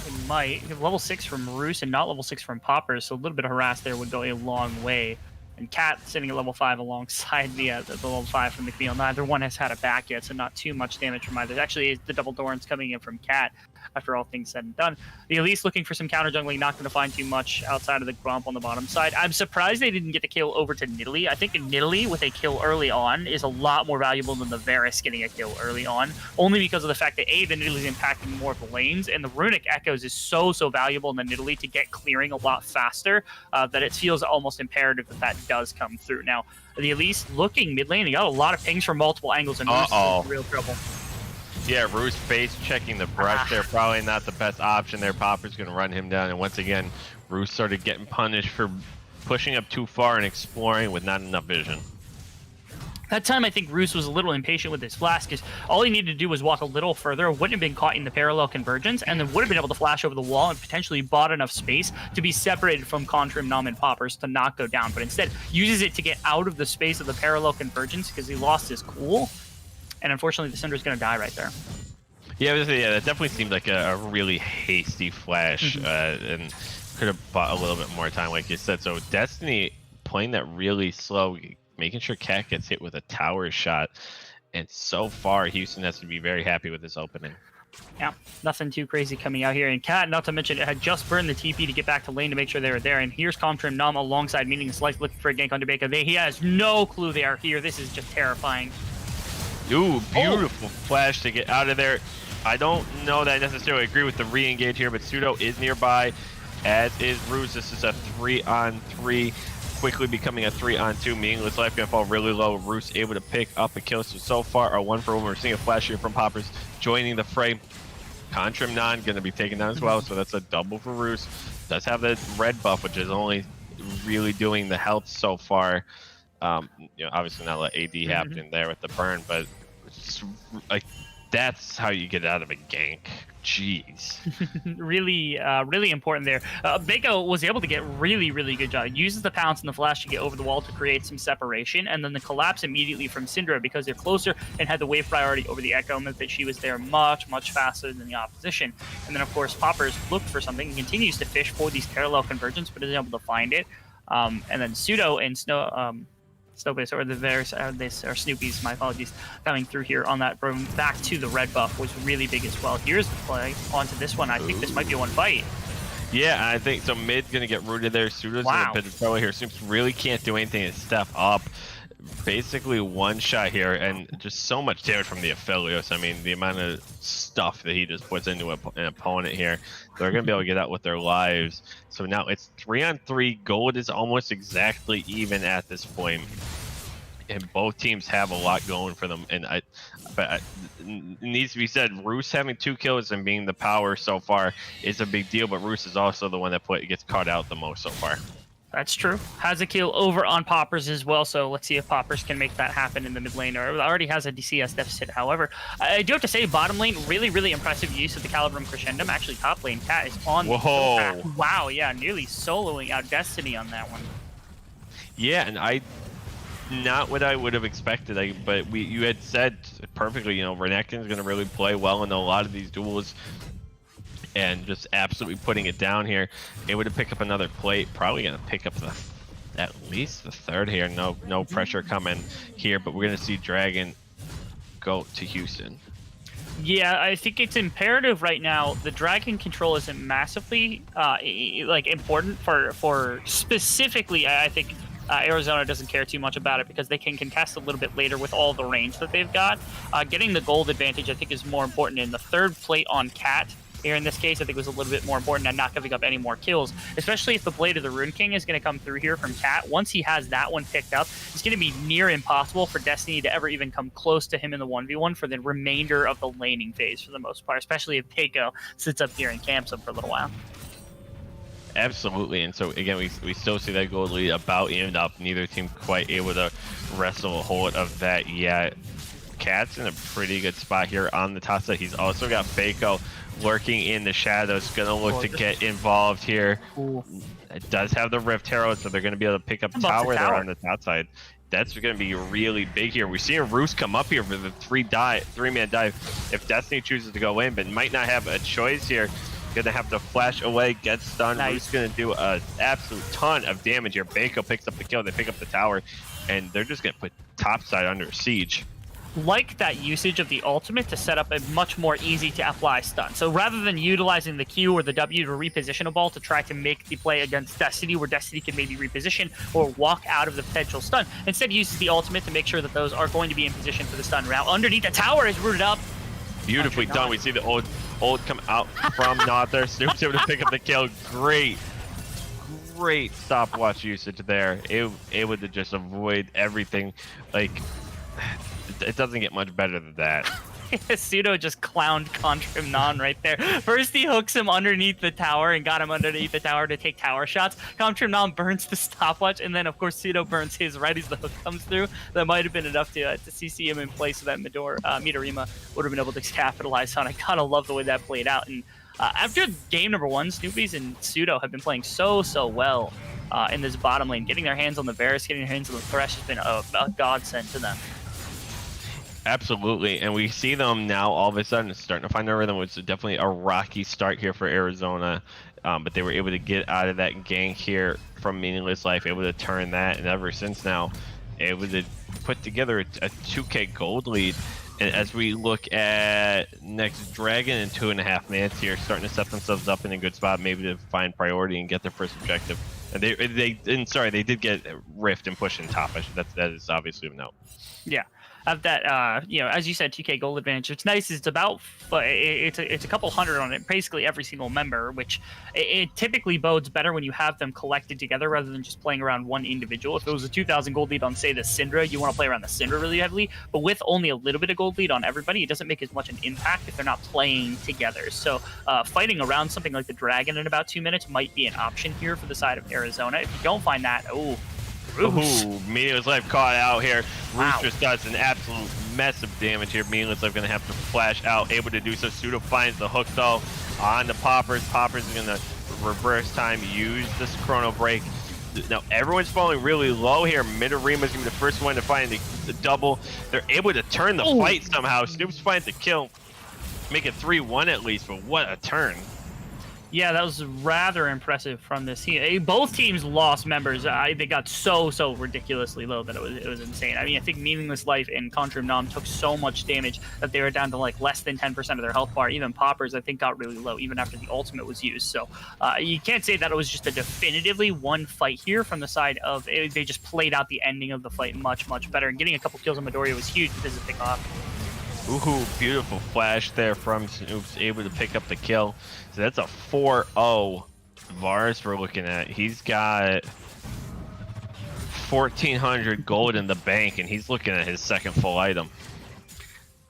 They might. Level 6 from Roos and not level 6 from Poppers, so a little bit of harass there would go a long way. And Cat sitting at level 5 alongside the level 5 from McNeil. Neither one has had a back yet, so not too much damage from either. Actually, the double Dorans coming in from Cat after all things said and done. The Elise looking for some counter jungling, not going to find too much outside of the Grump on the bottom side. I'm surprised they didn't get the kill over to Nidalee. I think Nidalee with a kill early on is a lot more valuable than the Varus getting a kill early on, only because of the fact that A, the Nidalee is impacting more of the lanes, and the Runic Echoes is so valuable in the Nidalee to get clearing a lot faster that it feels almost imperative that does come through. Now, the Elise looking mid lane, they got a lot of pings from multiple angles, and Roos is in real trouble. Yeah, Roos face checking the brush there. Probably not the best option there. Popper's going to run him down. And once again, Roos started getting punished for pushing up too far and exploring with not enough vision. That time, I think Roos was a little impatient with his flash, because all he needed to do was walk a little further, wouldn't have been caught in the parallel convergence, and then would have been able to flash over the wall and potentially bought enough space to be separated from Contrim, Nom, and Poppers to not go down. But instead, uses it to get out of the space of the parallel convergence because he lost his cool. And unfortunately, the Syndra's going to die right there. Yeah, that definitely seemed like a really hasty flash, and could have bought a little bit more time, like you said. So Destiny playing that really slow, making sure Cat gets hit with a tower shot. And so far, Houston has to be very happy with this opening. Yeah, nothing too crazy coming out here. And Cat, not to mention, it had just burned the TP to get back to lane to make sure they were there. And here's Comtrim Nom alongside Meaningless Life looking for a gank onto Baker. He has no clue they are here. This is just terrifying. Ooh, beautiful flash to get out of there. I don't know that I necessarily agree with the re-engage here, but Pseudo is nearby, as is Roos. This is a 3-on-3, quickly becoming a 3-on-2. Meaningless Life gonna fall really low. Roos able to pick up a kill. So far, a 1-for-1. We're seeing a flash here from Poppers joining the fray. Contrim Non gonna be taken down as well, so that's a double for Roos. Does have the red buff, which is only really doing the health so far. You know, obviously not let AD happen there with the burn, but it's like that's how you get out of a gank. Jeez. really important there. Baco was able to get really good job. Uses the pounce and the flash to get over the wall to create some separation, and then the collapse immediately from Syndra because they're closer and had the wave priority over the Echo, meant that she was there much faster than the opposition. And then of course Poppers looked for something and continues to fish for these parallel convergence, but isn't able to find it. And then Pseudo and Snowbase, or the Varus, or Snoopies, my apologies, coming through here on that room back to the red buff was really big as well. Here's the play onto this one. I think this might be a one fight. Yeah, I think so. Mid's gonna get rooted there. Pseudo's in a bit of trouble here. Snoops really can't do anything to step up. basically one shot here, and just so much damage from the Aphelios. I mean, the amount of stuff that he just puts into an opponent here, they're going to be able to get out with their lives. So now it's 3-on-3. Gold is almost exactly even at this point, and both teams have a lot going for them. And it needs to be said, Roos having 2 kills and being the power so far is a big deal, but Roos is also the one that gets caught out the most so far. That's true. Has a kill over on Poppers as well, so let's see if Poppers can make that happen in the mid lane. Or already has a DCS deficit, however. I do have to say, bottom lane, really, really impressive use of the Calibrum Crescendum. Actually, top lane, Cat is on the path. Wow, yeah, nearly soloing out Destiny on that one. Yeah, and not what I would have expected, but you had said perfectly, Renekton's going to really play well in a lot of these duels. And just absolutely putting it down here. Able to pick up another plate. Probably going to pick up at least the third here. No pressure coming here, but we're going to see Dragon go to Houston. Yeah, I think it's imperative right now. The Dragon control isn't massively important for specifically. I think Arizona doesn't care too much about it because they can contest a little bit later with all the range that they've got. Getting the gold advantage, I think, is more important. In the third plate on Cat here in this case, I think was a little bit more important than not giving up any more kills, especially if the Blade of the Rune King is going to come through here from Cat. Once he has that one picked up, it's going to be near impossible for Destiny to ever even come close to him in the 1v1 for the remainder of the laning phase for the most part, especially if Keiko sits up here and camps him for a little while. Absolutely, and so again, we still see that gold lead about evened up. Neither team quite able to wrestle a hold of that yet. Cat's in a pretty good spot here on the top side. He's also got Keiko lurking in the shadows, gonna look to get involved here. Ooh. It does have the Rift Herald, so they're gonna be able to pick up tower there on the top side. That's gonna be really big here. We're seeing Roos come up here for the three-man dive if Destiny chooses to go in, but might not have a choice here. Gonna have to flash away, get stunned. Nice. Roos gonna do an absolute ton of damage here. Keiko picks up the kill, they pick up the tower, and they're just gonna put topside under siege. Like that usage of the ultimate to set up a much more easy to apply stun. So rather than utilizing the Q or the W to reposition a ball to try to make the play against Destiny, where Destiny can maybe reposition or walk out of the potential stun, instead uses the ultimate to make sure that those are going to be in position for the stun route. Underneath, the tower is rooted up. Beautifully done. We see the old come out from Nod there. Snoop's able to pick up the kill. Great stopwatch usage there. Able to just avoid everything. It doesn't get much better than that. Pseudo just clowned Contrim Non right there. First he hooks him underneath the tower and got him underneath the tower to take tower shots. Contrim Non burns the stopwatch, and then of course Pseudo burns his right as the hook comes through. That might have been enough to CC him in place so that Midorima would have been able to capitalize on. I gotta love the way that played out. And after game number 1, Snoopies and Pseudo have been playing so well in this bottom lane. Getting their hands on the Varus, getting their hands on the Thresh has been a godsend to them. Absolutely, and we see them now all of a sudden starting to find their rhythm, which is definitely a rocky start here for Arizona, but they were able to get out of that gank here from Meaningless Life, able to turn that, and ever since now, able to put together a 2K gold lead. And as we look at next Dragon and 2.5 mans here, starting to set themselves up in a good spot, maybe to find priority and get their first objective. And they did get Rift and push in top. That is obviously a note. Yeah. Of that, as you said, 2K gold advantage. What's nice is it's a couple hundred on it, basically every single member, which it typically bodes better when you have them collected together rather than just playing around one individual. If it was a 2,000 gold lead on, say, the Syndra, you want to play around the Syndra really heavily, but with only a little bit of gold lead on everybody, it doesn't make as much an impact if they're not playing together. So fighting around something like the Dragon in about 2 minutes might be an option here for the side of Arizona. If you don't find that, Meaningless Life caught out here. Wow. Rooster does an absolute mess of damage here. Meaningless Life going to have to flash out, able to do so. Pseudo finds the hook though on the Poppers. Poppers is going to reverse time, use this Chrono Break. Now everyone's falling really low here. Midorima is going to be the first one to find the double. They're able to turn the fight somehow. Snoops finds the kill. Make it 3-1 at least, but what a turn. Yeah, that was rather impressive from this team. Both teams lost members. They got so ridiculously low that it was insane. I mean, I think Meaningless Life and Contrim Nam took so much damage that they were down to like less than 10% of their health bar. Even Poppers, I think, got really low even after the ultimate was used. So you can't say that it was just a definitively one fight here from the side of it. They just played out the ending of the fight much better. And getting a couple kills on Midoriya was huge because of pick off. Ooh, beautiful flash there from Snoops, able to pick up the kill. So that's a 4-0 Vars we're looking at. He's got 1,400 gold in the bank, and he's looking at his second full item.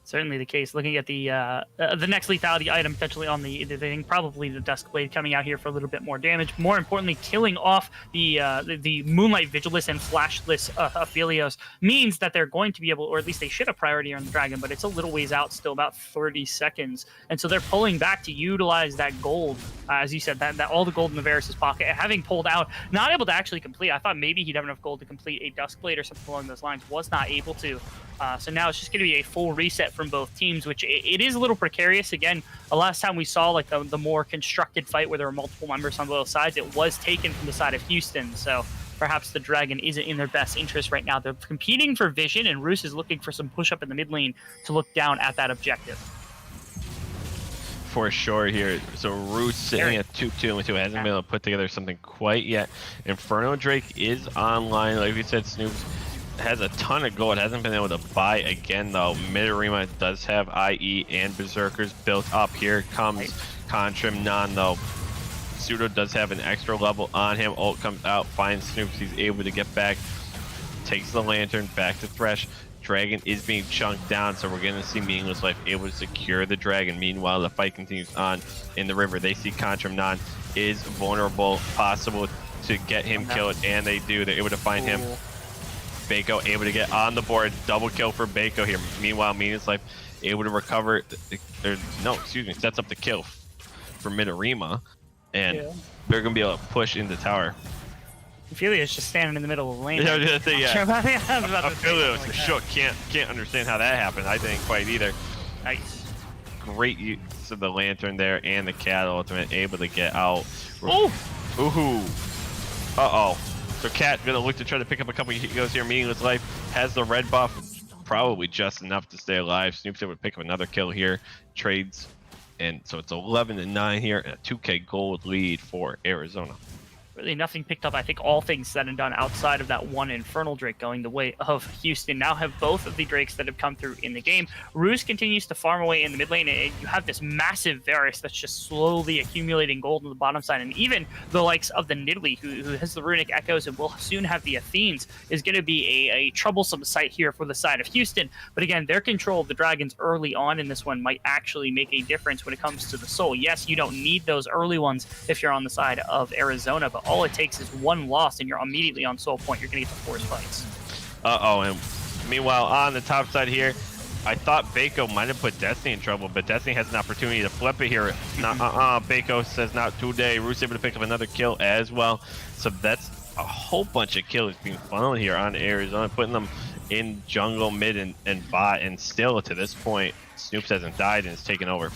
Certainly the case. Looking at the next lethality item potentially on the thing, probably the Dusk Blade coming out here for a little bit more damage. More importantly, killing off the Moonlight Vigilist and Flashless Aphelios means that they're going to be able, or at least they should have priority on the Dragon, but it's a little ways out still, about 30 seconds. And so they're pulling back to utilize that gold, as you said, that all the gold in the Varus' pocket. Having pulled out, not able to actually complete. I thought maybe he'd have enough gold to complete a Dusk Blade or something along those lines. Was not able to. So now it's just going to be a full reset from both teams, which it is a little precarious. Again, the last time we saw like the more constructed fight where there were multiple members on both sides, it was taken from the side of Houston. So perhaps the Dragon isn't in their best interest right now. They're competing for vision, and Roos is looking for some push up in the mid lane to look down at that objective. For sure here. So Roos sitting at 2-2 hasn't been able to put together something quite yet. Inferno Drake is online. Like we said, Snoops has a ton of gold, hasn't been able to buy again though. Mid-Arima does have IE and Berserkers built up. Here comes Contrim Non though. Pseudo does have an extra level on him. Ult comes out, finds Snoops, he's able to get back, takes the Lantern back to Thresh. Dragon is being chunked down, so we're going to see Meaningless Life able to secure the Dragon. Meanwhile, the fight continues on in the river. They see Contrim Non is vulnerable, possible to get him killed, and they do. They're able to find him. Baco able to get on the board. Double kill for Baco here. Meanwhile, Meaningless Life able to recover. Sets up the kill for Mid-Arima. And they're going to be able to push into tower. Aphelios just standing in the middle of the lane. Aphelios for sure. Can't understand how that happened. I didn't quite either. Nice. Great use of the Lantern there and the Cat ultimate. Able to get out. Oh! Ooh. Uh-oh. So Cat gonna look to try to pick up a couple heroes here. Meaningless Life has the red buff, probably just enough to stay alive. Snoop's able to pick up another kill here. Trades, and so it's 11-9 here, and a 2K gold lead for Arizona. Really nothing picked up. I think all things said and done outside of that one Infernal Drake going the way of Houston. Now have both of the Drakes that have come through in the game. Roos continues to farm away in the mid lane, and you have this massive Varus that's just slowly accumulating gold on the bottom side. And even the likes of the Nidalee, who has the Runic Echoes and will soon have the Athenes, is going to be a troublesome sight here for the side of Houston. But again, their control of the Dragons early on in this one might actually make a difference when it comes to the soul. Yes, you don't need those early ones if you're on the side of Arizona, but all it takes is one loss and you're immediately on soul point. You're going to get the force fights. And meanwhile, on the top side here, I thought Baco might have put Destiny in trouble, but Destiny has an opportunity to flip it here. Baco says not today. Roos able to pick up another kill as well. So that's a whole bunch of kills being funneled here on Arizona, putting them in jungle, mid, and bot. And still, to this point, Snoops hasn't died and is taken over.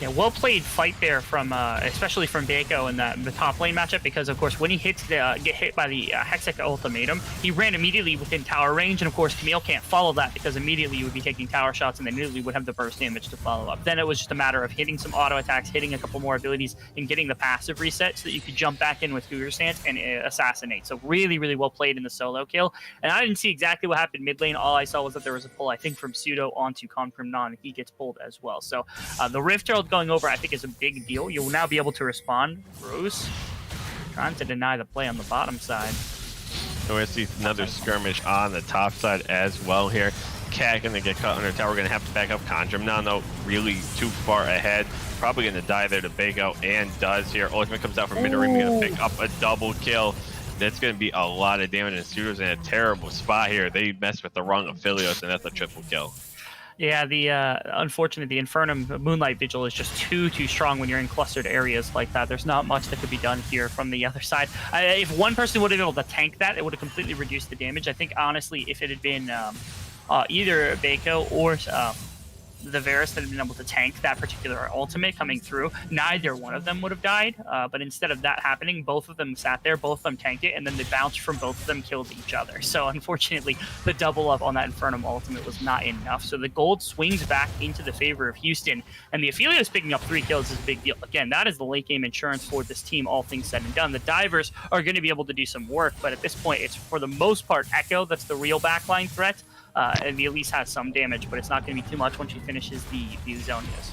Yeah, well played fight there from, especially from Baco in the top lane matchup, because of course when he get hit by the Hextech ultimatum, he ran immediately within tower range, and of course Camille can't follow that because immediately you would be taking tower shots and then immediately would have the burst damage to follow up. Then it was just a matter of hitting some auto attacks, hitting a couple more abilities, and getting the passive reset so that you could jump back in with Cougar Stance and assassinate. So really well played in the solo kill. And I didn't see exactly what happened mid lane. All I saw was that there was a pull, I think, from Pseudo onto Confirm Non, and he gets pulled as well. So the Rift Herald going over, I think, is a big deal. You'll now be able to respond. Roos trying to deny the play on the bottom side. So we're going to see another skirmish on the top side as well here. Cat going to get caught under tower. We're going to have to back up Conjurum now, though, really too far ahead. Probably going to die there to Baco, and does here. Ultimate comes out from Mid-Arima, going to pick up a double kill. That's going to be a lot of damage, and Pseudo's in a terrible spot here. They messed with the wrong Aphelios, and that's a triple kill. Yeah, unfortunately, the Infernum Moonlight Vigil is just too strong when you're in clustered areas like that. There's not much that could be done here from the other side. If one person would have been able to tank that, it would have completely reduced the damage. I think, honestly, if it had been either Baco or the Varus that had been able to tank that particular ultimate coming through, neither one of them would have died. But instead of that happening, both of them sat there, both of them tanked it, and then the bounce from both of them killed each other. So unfortunately, the double up on that Infernum ultimate was not enough. So the gold swings back into the favor of Houston, and the Aphelios picking up 3 kills is a big deal. Again, that is the late game insurance for this team, all things said and done. The divers are going to be able to do some work, but at this point, it's for the most part Echo that's the real backline threat. And the Elise has some damage, but it's not going to be too much once she finishes the Zonias.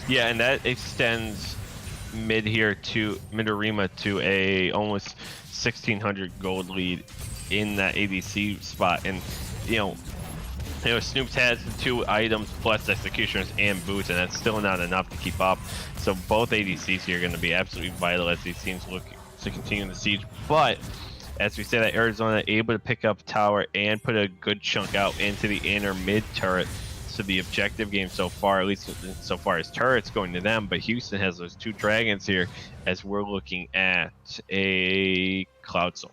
Yeah, and that extends mid Arima to a almost 1,600 gold lead in that ADC spot. And Snoops has 2 items plus executioners and boots, and that's still not enough to keep up. So both ADCs here are going to be absolutely vital as these teams look to continue the siege. But as we said, that Arizona able to pick up tower and put a good chunk out into the inner mid turret. So the objective game so far, at least so far as turrets going to them, but Houston has those 2 dragons here as we're looking at a Cloud Soul.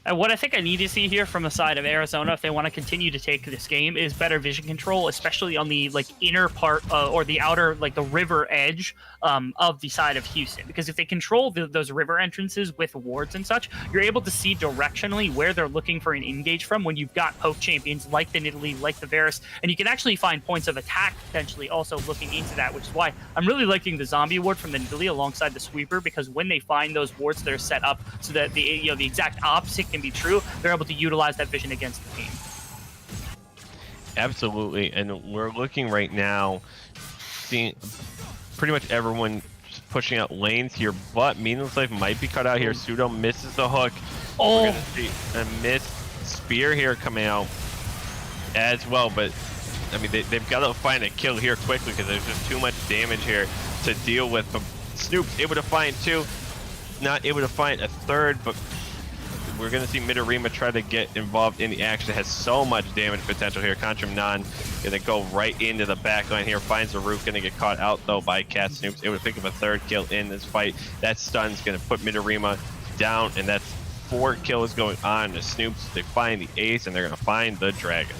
And what I think I need to see here from the side of Arizona, if they want to continue to take this game, is better vision control, especially on the inner part or the outer, the river edge of the side of Houston. Because if they control those river entrances with wards and such, you're able to see directionally where they're looking for an engage from when you've got poke champions like the Nidalee, like the Varus, and you can actually find points of attack potentially also looking into that, which is why I'm really liking the zombie ward from the Nidalee alongside the sweeper, because when they find those wards that are set up so that the exact opposite can be true, they're able to utilize that vision against the team. Absolutely, and we're looking right now, seeing pretty much everyone pushing out lanes here, but Meaningless Life might be cut out here. Pseudo misses the hook. Oh, we're gonna see a missed spear here coming out as well, but I mean they've got to find a kill here quickly because there's just too much damage here to deal with. But Snoop's able to find 2, not able to find a 3rd, but we're going to see Midarima try to get involved in the action. It has so much damage potential here. Contram Non going to go right into the backline here. Finds the roof. Going to get caught out, though, by Cat. Snoop's able to pick up a 3rd kill in this fight. That stun's going to put Midarima down, and that's 4 kills going on to Snoops. They find the ace, and they're going to find the dragon.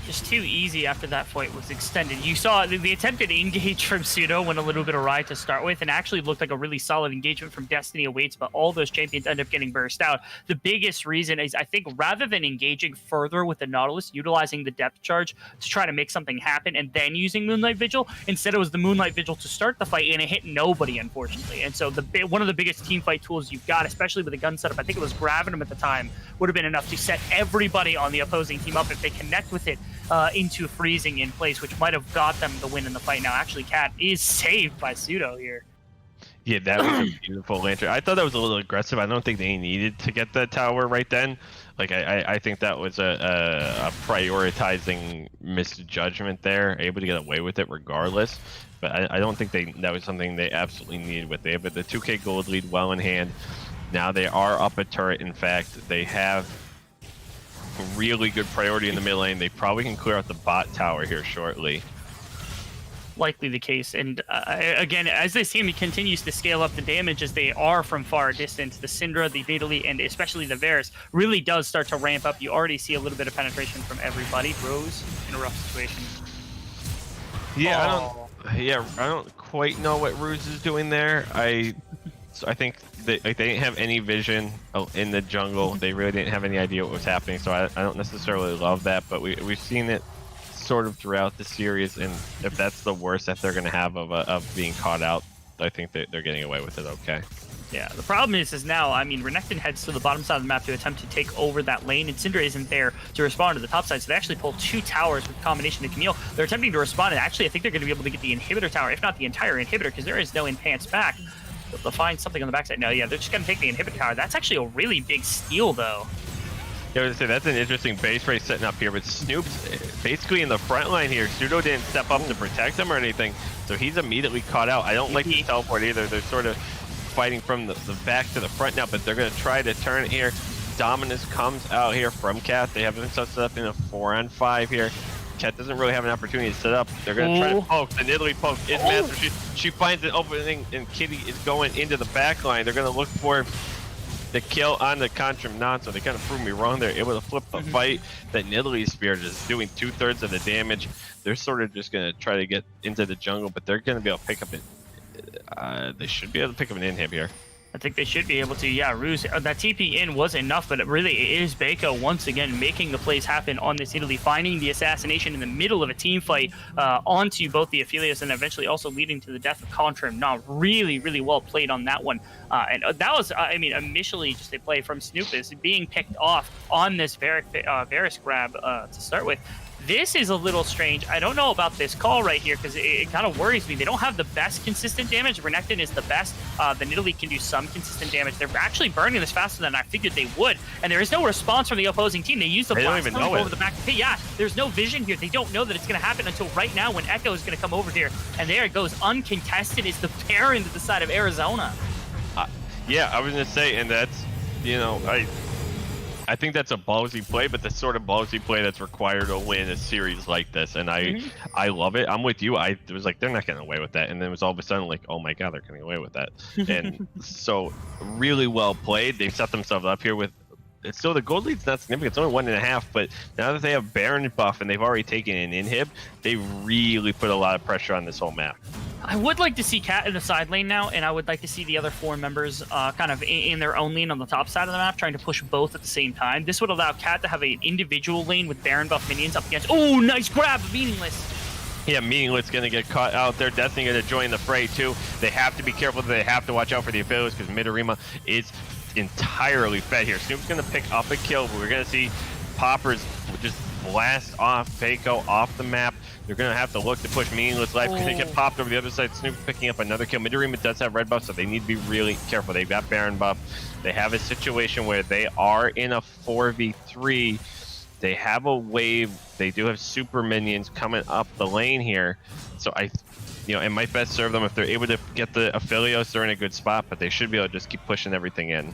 Just too easy after that fight was extended. You saw the attempted engage from Pseudo went a little bit awry to start with, and actually looked like a really solid engagement from Destiny awaits, but all those champions end up getting burst out. The biggest reason is, I think, rather than engaging further with the Nautilus, utilizing the depth charge to try to make something happen, and then using Moonlight Vigil, instead it was the Moonlight Vigil to start the fight, and it hit nobody, unfortunately. And so one of the biggest team fight tools you've got, especially with a gun setup, I think it was Gravinum at the time, would have been enough to set everybody on the opposing team up if they connect with it into freezing in place, which might have got them the win in the fight. Now, actually, Cat is saved by Pseudo here. Yeah, that was a beautiful lantern. I thought that was a little aggressive. I don't think they needed to get the tower right then. I think that was a prioritizing misjudgment there, able to get away with it regardless. But I don't think that was something they absolutely needed with it. But the 2K gold lead well in hand. Now they are up a turret. In fact, they have really good priority in the mid lane. They probably can clear out the bot tower here shortly. Likely the case. And again, as this team continues to scale up the damage as they are from far distance, the Syndra, the Nidalee, and especially the Varus really does start to ramp up. You already see a little bit of penetration from everybody. Rose in a rough situation. Yeah, I don't quite know what Ruse is doing there. I think they didn't have any vision in the jungle. They really didn't have any idea what was happening, so I don't necessarily love that, but we've seen it sort of throughout the series, and if that's the worst that they're going to have of being caught out, I think that they're getting away with it okay. Yeah, the problem is now, I mean, Renekton heads to the bottom side of the map to attempt to take over that lane, and Syndra isn't there to respond to the top side, so they actually pull 2 towers with combination to Camille. They're attempting to respond, and actually I think they're going to be able to get the inhibitor tower, if not the entire inhibitor, because there is no enhance back. They'll find something on the backside. No, yeah, they're just going to take the inhibitor tower. That's actually a really big steal, though. Yeah, I was gonna say, that's an interesting base race setting up here, but Snoop's basically in the front line here. Pseudo didn't step up to protect him or anything, so he's immediately caught out. I don't like the teleport either. They're sort of fighting from the back to the front now, but they're going to try to turn it here. Dominus comes out here from Cat. They have themselves set up in a 4-on-5 here. Cat doesn't really have an opportunity to set up. They're going to try to poke. The Nidalee poke is massive. She finds an opening, and Kitty is going into the back line. They're going to look for the kill on the Contra, so they kind of proved me wrong. They're able to flip the fight. That Nidalee Spear just doing 2/3 of the damage. They're sort of just going to try to get into the jungle, but they're going to be able to pick up it. They should be able to pick up an inhib here. I think they should be able to. Yeah, Ruse, that TP in was enough, but it really is Baco once again making the plays happen on this Italy, finding the assassination in the middle of a team fight onto both the Aphelios and eventually also leading to the death of Contra. Now, really, really well played on that one. And that was, I mean, initially just a play from Snoopus being picked off on this Varus grab to start with. This is a little strange. I don't know about this call right here because it kind of worries me. They don't have the best consistent damage. Renekton is the best. The Nidalee can do some consistent damage. They're actually burning this faster than I figured they would. And there is no response from the opposing team. They use the blast over the back. Yeah, there's no vision here. They don't know that it's going to happen until right now when Echo is going to come over here. And there it goes. Uncontested is the Baron to the side of Arizona. Yeah, I was going to say, and that's, you know, I think that's a ballsy play, but the sort of ballsy play that's required to win a series like this, and I love it. I'm with you. I was like, they're not getting away with that, and then it was all of a sudden like, oh my god, they're getting away with that. And so really well played. They've set themselves up here with. So the gold lead's not significant. It's only 1.5, but now that they have Baron buff and they've already taken an inhib, they really put a lot of pressure on this whole map. I would like to see Cat in the side lane now, and I would like to see the other 4 members kind of in their own lane on the top side of the map, trying to push both at the same time. This would allow Cat to have an individual lane with Baron buff minions up against. Oh, nice grab, Meaningless. Yeah, Meaningless going to get caught out there. Destiny going to join the fray too. They have to be careful. They have to watch out for the Aphelios because Midorima is entirely fed here. Snoop's going to pick up a kill, but we're going to see Poppers just blast off Baco off the map. They're going to have to look to push Meaningless Life. Going to get popped over the other side. Snoop picking up another kill. Midorima does have red buff, so they need to be really careful. They've got Baron buff. They have a situation where they are in a 4v3. They have a wave. They do have super minions coming up the lane here. So it might best serve them if they're able to get the Aphelios. They're in a good spot, but they should be able to just keep pushing everything in.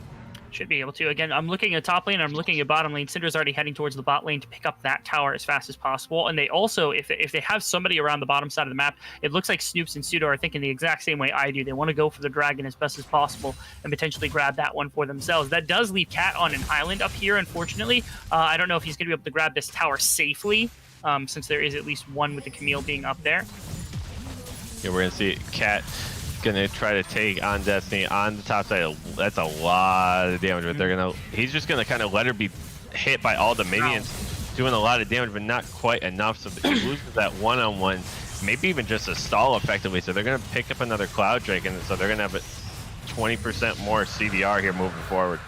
Should be able to. Again, I'm looking at top lane, I'm looking at bottom lane. Syndra's already heading towards the bot lane to pick up that tower as fast as possible. And they also, if they have somebody around the bottom side of the map, it looks like Snoops and Pseudo are thinking the exact same way I do. They want to go for the dragon as best as possible and potentially grab that one for themselves. That does leave Cat on an island up here, unfortunately. I don't know if he's going to be able to grab this tower safely, since there is at least one with the Camille being up there. Yeah, we're going to see Cat gonna try to take on Destiny on the top side. That's a lot of damage, but he's just gonna kind of let her be hit by all the minions, doing a lot of damage, but not quite enough. So he loses that one-on-one, maybe even just a stall effectively. So they're gonna pick up another Cloud Drake, and so they're gonna have a 20% more CDR here moving forward.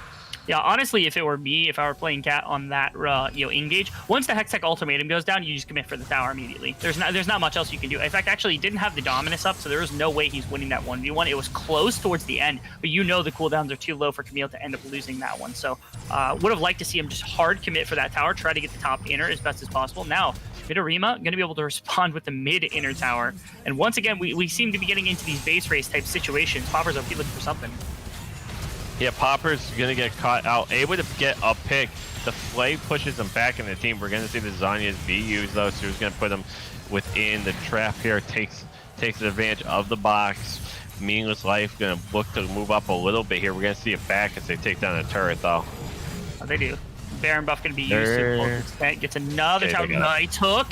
Yeah, honestly, if it were me, if I were playing Cat on that, engage, once the Hextech Ultimatum goes down, you just commit for the tower immediately. There's not much else you can do. In fact, actually, he didn't have the Dominus up, so there was no way he's winning that 1v1. It was close towards the end, but you know the cooldowns are too low for Camille to end up losing that one. So would have liked to see him just hard commit for that tower, try to get the top inner as best as possible. Now, Midorima going to be able to respond with the mid-inner tower. And once again, we seem to be getting into these base race type situations. Poppers are looking for something. Yeah, Popper's going to get caught out, able to get a pick. The Flay pushes him back in the team. We're going to see the Zhonya's be used, though, so he's going to put him within the trap here. Takes advantage of the box. Meaningless Life going to look to move up a little bit here. We're going to see it back as they take down a turret, though. Oh, they do. Baron buff going to be used to full extent. Gets another tower. Nice hook.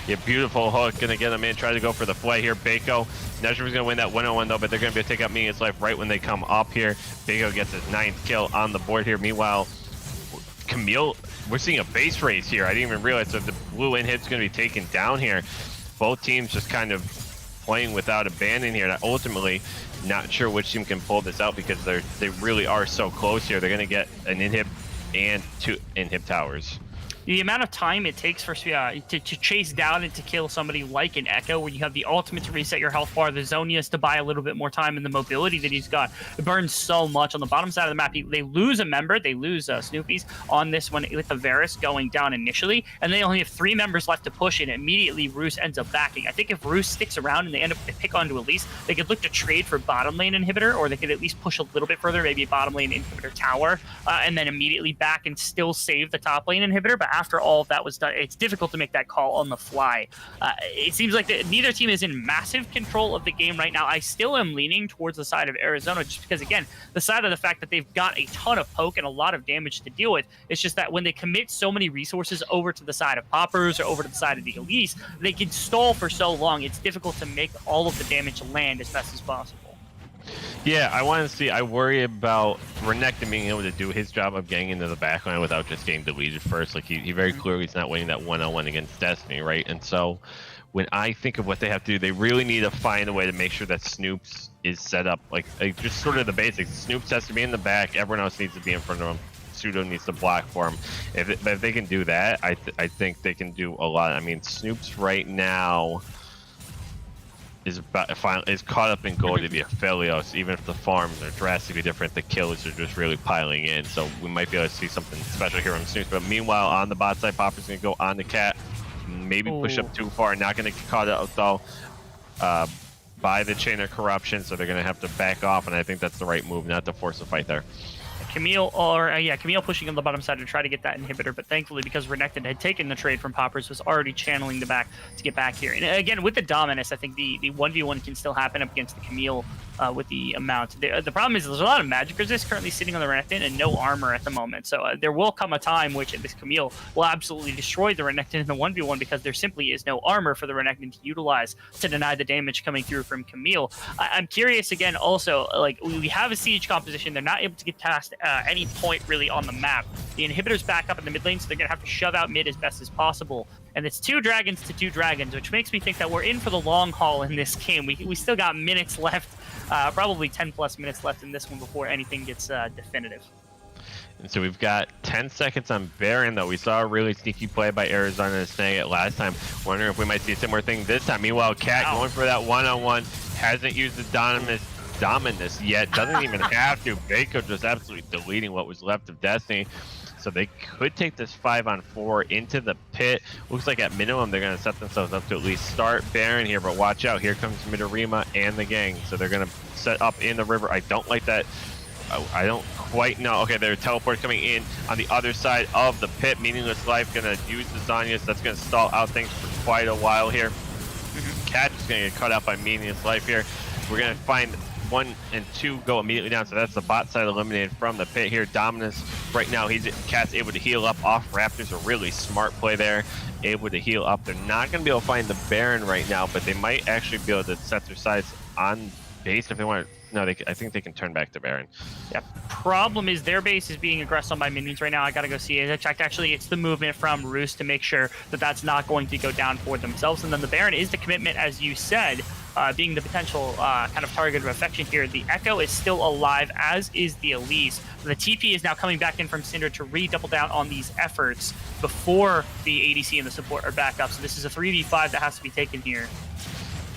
Yeah, beautiful hook. Going to get him in. Try to go for the Flay here. Baco. Not sure he's going to win that 1-on-1, though, but they're going to be able to take out Meaningless Life right when they come up here. Baco gets his 9th kill on the board here. Meanwhile, Camille, we're seeing a base race here. I didn't even realize that the blue inhib's going to be taken down here. Both teams just kind of playing without abandon here. And ultimately, not sure which team can pull this out because they really are so close here. They're going to get an inhib and 2 inhib towers. The amount of time it takes for to chase down and to kill somebody like an Echo, where you have the ultimate to reset your health bar, the Zhonya's to buy a little bit more time, and the mobility that he's got, it burns so much. On the bottom side of the map, they lose a member, they lose Snoopies on this one with the Varus going down initially, and they only have 3 members left to push, and immediately Roos ends up backing. I think if Roos sticks around and they end up to pick onto Elise, they could look to trade for bottom lane inhibitor, or they could at least push a little bit further, maybe bottom lane inhibitor tower, and then immediately back and still save the top lane inhibitor. But after all of that was done, it's difficult to make that call on the fly. It seems like neither team is in massive control of the game right now. I still am leaning towards the side of Arizona just because, again, the side of the fact that they've got a ton of poke and a lot of damage to deal with. It's just that when they commit so many resources over to the side of Poppers or over to the side of the Elise, they can stall for so long. It's difficult to make all of the damage land as best as possible. Yeah, I worry about Renekton being able to do his job of getting into the backline without just getting deleted first. Like, he very clearly is not winning that one-on-one against Destiny, right? And so when I think of what they have to do, they really need to find a way to make sure that Snoops is set up, like just sort of the basics. Snoops has to be in the back, everyone else needs to be in front of him. Pseudo needs to block for him. If they can do that, I think they can do a lot. I mean, Snoops right now is caught up in gold to the Aphelios. Even if the farms are drastically different, the kills are just really piling in. So we might be able to see something special here on Snoops. But meanwhile, on the bot side, Popper's gonna go on the cat, maybe push up too far. Not gonna get caught out though by the chain of corruption. So they're gonna have to back off, and I think that's the right move, not to force a fight there. Camille pushing on the bottom side to try to get that inhibitor, but thankfully, because Renekton had taken the trade from Poppers, was already channeling the back to get back here. And again, with the Dominus, I think the 1v1 can still happen up against the Camille with the amount. The problem is there's a lot of magic resist currently sitting on the Renekton and no armor at the moment. So there will come a time which this Camille will absolutely destroy the Renekton in the 1v1 because there simply is no armor for the Renekton to utilize to deny the damage coming through from Camille. I'm curious again also, like, we have a siege composition. They're not able to get past any point really on the map. The inhibitor's back up in the mid lane, so they're going to have to shove out mid as best as possible. And it's 2 dragons to 2 dragons, which makes me think that we're in for the long haul in this game. We still got minutes left, probably 10 plus minutes left in this one before anything gets definitive. And so we've got 10 seconds on Baron, though. We saw a really sneaky play by Arizona and Snag it last time. Wondering if we might see a similar thing this time. Meanwhile, Cat going for that one-on-one. Hasn't used the Dominus yet. Doesn't even have to. Baco just absolutely deleting what was left of Destiny. So they could take this 5-on-4 into the pit. Looks like at minimum they're going to set themselves up to at least start Baron here, but watch out. Here comes Midorima and the gang. So they're going to set up in the river. I don't like that. I don't quite know. Okay, their teleport coming in on the other side of the pit. Meaningless Life going to use the Zanyas. That's going to stall out things for quite a while here. Cat is going to get cut out by Meaningless Life here. We're going to find 1 and 2 go immediately down, so that's the bot side eliminated from the pit here. Dominus right now, Cat's able to heal up off Raptors, a really smart play there. Able to heal up. They're not going to be able to find the Baron right now, but they might actually be able to set their sides on base if they want to. No, I think they can turn back to Baron. Yeah. Problem is their base is being aggressed on by minions right now. I gotta go see it. Actually, it's the movement from Roost to make sure that that's not going to go down for themselves. And then the Baron is the commitment, as you said, being the potential kind of target of affection here. The Echo is still alive, as is the Elise. The TP is now coming back in from Cinder to redouble down on these efforts before the ADC and the support are back up. So this is a 3v5 that has to be taken here.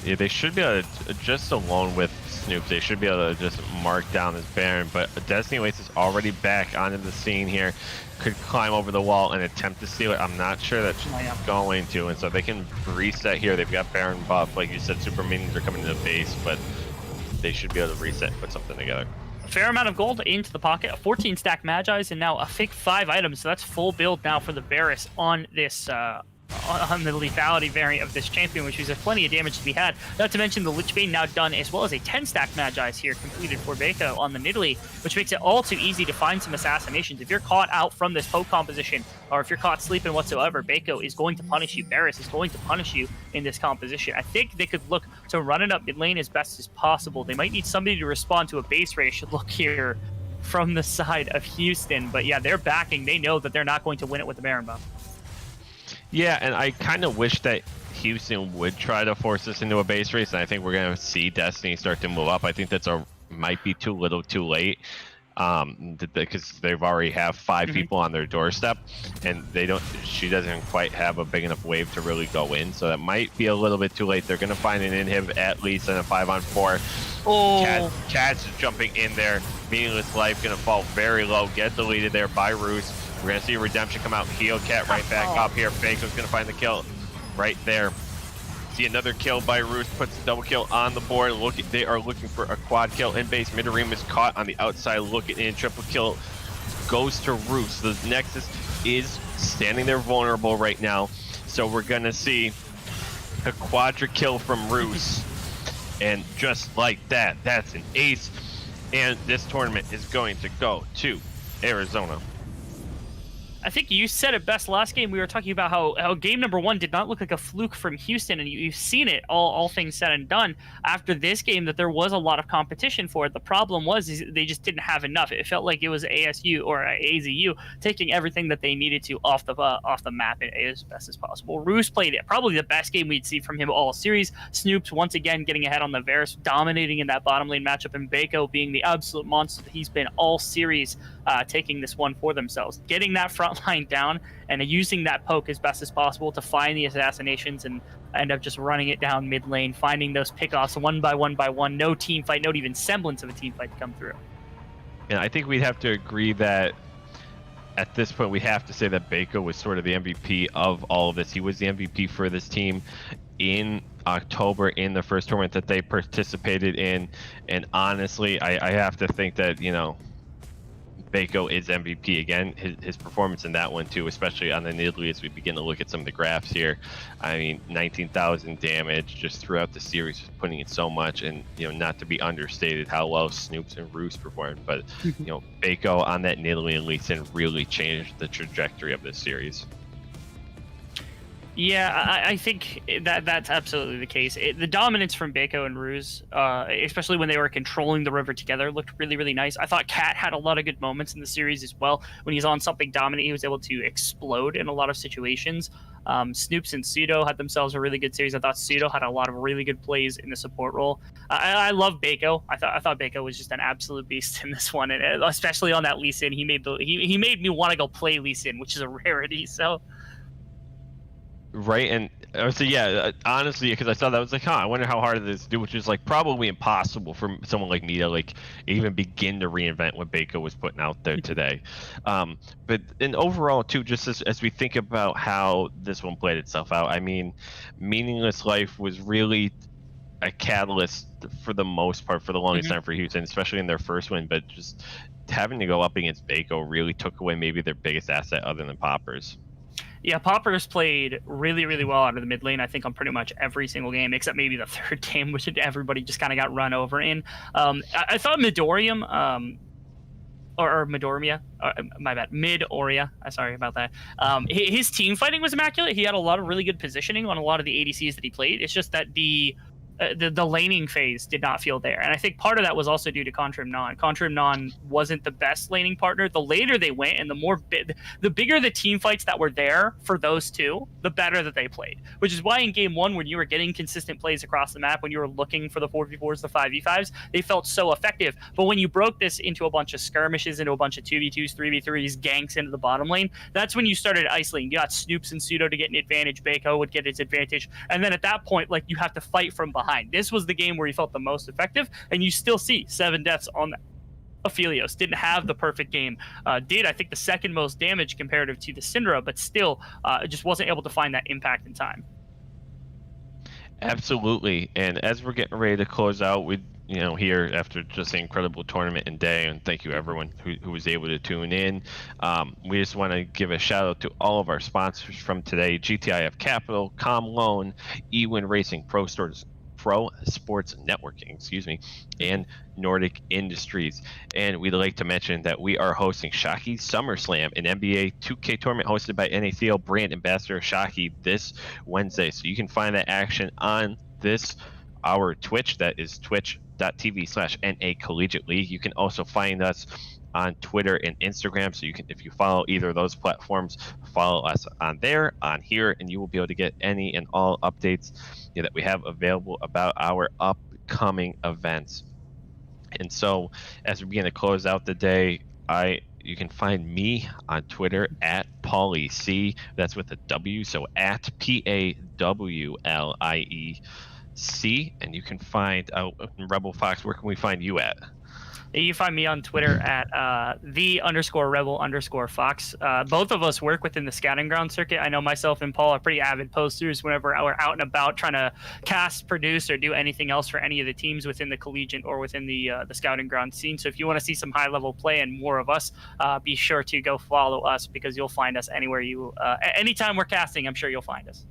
Yeah, they should be able to, just alone with Snoops, they should be able to just mark down this Baron, but Destiny Oasis is already back onto the scene here. Could climb over the wall and attempt to steal it. I'm not sure that's going to, and so they can reset here. They've got Baron buff. Like you said, super minions are coming to the base, but they should be able to reset and put something together. A fair amount of gold into the pocket, a 14 stack Magi's, and now a fake 5 items, so that's full build now for the Varus on this on the lethality variant of this champion, which has plenty of damage to be had. Not to mention the Lich Bane now done, as well as a 10-stack Magi's here completed for Baco on the Nidalee, which makes it all too easy to find some assassinations. If you're caught out from this poke composition, or if you're caught sleeping whatsoever, Baco is going to punish you. Varus is going to punish you in this composition. I think they could look to run it up mid lane as best as possible. They might need somebody to respond to a base race look here from the side of Houston, but yeah, they're backing. They know that they're not going to win it with the Baron buff. Yeah, and I kind of wish that Houston would try to force this into a base race, and I think we're going to see Destiny start to move up. I think that's might be too little too late, because they've already have 5 people on their doorstep, and she doesn't quite have a big enough wave to really go in, so that might be a little bit too late. They're going to find an inhib at least in a 5-on-4. Oh. Cat's jumping in there. Meaningless Life going to fall very low, get deleted there by Roos. We're going to see Redemption come out, heal Cat right back up here. Baco's going to find the kill right there. See another kill by Roos, puts double kill on the board. They are looking for a quad kill in base. Midorima is caught on the outside, looking in. Triple kill goes to Roos. The Nexus is standing there vulnerable right now. So we're gonna see a quadra kill from Roos, and just like that, that's an ace. And this tournament is going to go to Arizona. I think you said it best last game. We were talking about how game number 1 did not look like a fluke from Houston, and you've seen it, all things said and done, after this game, that there was a lot of competition for it. The problem was they just didn't have enough. It felt like it was ASU or AZU taking everything that they needed to off the map as best as possible. Roos played it, probably the best game we'd see from him all series. Snoops once again getting ahead on the Varus, dominating in that bottom lane matchup, and Bako being the absolute monster that he's been all series, taking this one for themselves, getting that front line down and using that poke as best as possible to find the assassinations and end up just running it down mid lane, finding those pickoffs one by one, no team fight, not even semblance of a team fight to come through. And I think we'd have to agree that at this point we have to say that Bako was sort of the MVP of all of this. He was the MVP for this team in October in the first tournament that they participated in, and honestly I have to think that, you know, Bako is MVP again. His performance in that one too, especially on the Nidalee, as we begin to look at some of the graphs here. I mean, 19,000 damage just throughout the series, just putting in so much, and you know, not to be understated how well Snoops and Roos performed, but you know, Bako on that Nidalee and Lee Sin really changed the trajectory of this series. Yeah, I think that's absolutely the case. The dominance from Bako and Roos, especially when they were controlling the river together, looked really, really nice. I thought Cat had a lot of good moments in the series as well. When he's on something dominant, he was able to explode in a lot of situations. Snoops and Pseudo had themselves a really good series. I thought Pseudo had a lot of really good plays in the support role. I love Bako. I thought Bako was just an absolute beast in this one, and especially on that Lee Sin. He made me want to go play Lee Sin, which is a rarity. So. Right, and so yeah, honestly, because I saw that, I was like, I wonder how hard it is to do, which is like probably impossible for someone like me to like even begin to reinvent what Bako was putting out there today. But and overall too, just as we think about how this one played itself out, I mean, Meaningless Life was really a catalyst for the most part for the longest time for Houston, especially in their first win, but just having to go up against Bako really took away maybe their biggest asset other than Poppers. Yeah, Poppers played really, really well out of the mid lane, I think, on pretty much every single game, except maybe the third game, which everybody just kind of got run over in. I thought Midorium, or Midormia, my bad, Midoria, sorry about that. His team fighting was immaculate. He had a lot of really good positioning on a lot of the ADCs that he played. It's just that the laning phase did not feel there. And I think part of that was also due to Contrim Non. Contrim Non wasn't the best laning partner. The later they went and the bigger the team fights that were there for those two, the better that they played. Which is why in game 1, when you were getting consistent plays across the map, when you were looking for the 4v4s, the 5v5s, they felt so effective. But when you broke this into a bunch of skirmishes, into a bunch of 2v2s, 3v3s, ganks into the bottom lane, that's when you started isolating. You got Snoops and Pseudo to get an advantage. Bako would get its advantage. And then at that point, like, you have to fight from behind. This was the game where he felt the most effective, and you still see 7 deaths on that. Aphelios didn't have the perfect game. Did, I think, the second most damage comparative to the Syndra, but still just wasn't able to find that impact in time. Absolutely. And as we're getting ready to close out, we here after just an incredible tournament and day, and thank you everyone who was able to tune in. We just want to give a shout out to all of our sponsors from today: GTIF Capital, CommLoan, eWin Racing, Pro Sports Networking, and Nordic Industries. And we'd like to mention that we are hosting Shockey's SummerSlam, an NBA 2K tournament hosted by NACL brand ambassador Shockey this Wednesday. So you can find that action on our Twitch. That is twitch.tv/NA Collegiate League. You can also find us on Twitter and Instagram, so you can, if you follow either of those platforms, follow us on there, on here, and you will be able to get any and all updates that we have available about our upcoming events. And so as we begin to close out the day, you can find me on Twitter at PaulieC. That's with a W, so at PAWLIEC. And you can find Rebel Fox. Where can we find you at? You can find me on Twitter at _rebel_fox. Both of us work within the scouting ground circuit. I know myself and Paul are pretty avid posters whenever we're out and about trying to cast, produce, or do anything else for any of the teams within the collegiate or within the scouting ground scene. So if you want to see some high level play and more of us, be sure to go follow us, because you'll find us anywhere you anytime we're casting. I'm sure you'll find us.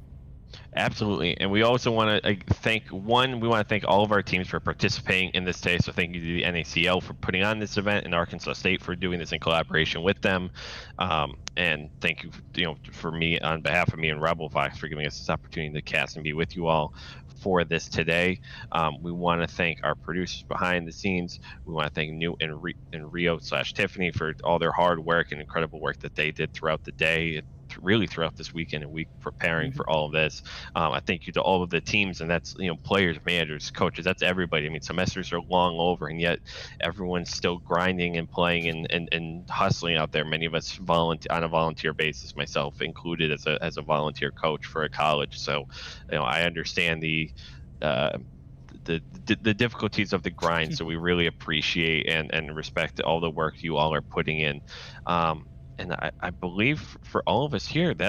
Absolutely. And we also want to thank all of our teams for participating in this day. So thank you to the NACL for putting on this event, and Arkansas State for doing this in collaboration with them. And thank you, for me, on behalf of me and Rebel Fox, for giving us this opportunity to cast and be with you all for this today. We want to thank our producers behind the scenes. We want to thank Newt and Rio/Tiffany for all their hard work and incredible work that they did throughout the day, really throughout this weekend and week, preparing for all of this. I thank you to all of the teams, and that's players, managers, coaches, that's everybody. I mean, semesters are long over, and yet everyone's still grinding and playing and hustling out there. Many of us volunteer on a volunteer basis, myself included, as a volunteer coach for a college. So I understand the difficulties of the grind. So we really appreciate and respect all the work you all are putting in. And I believe for all of us here, that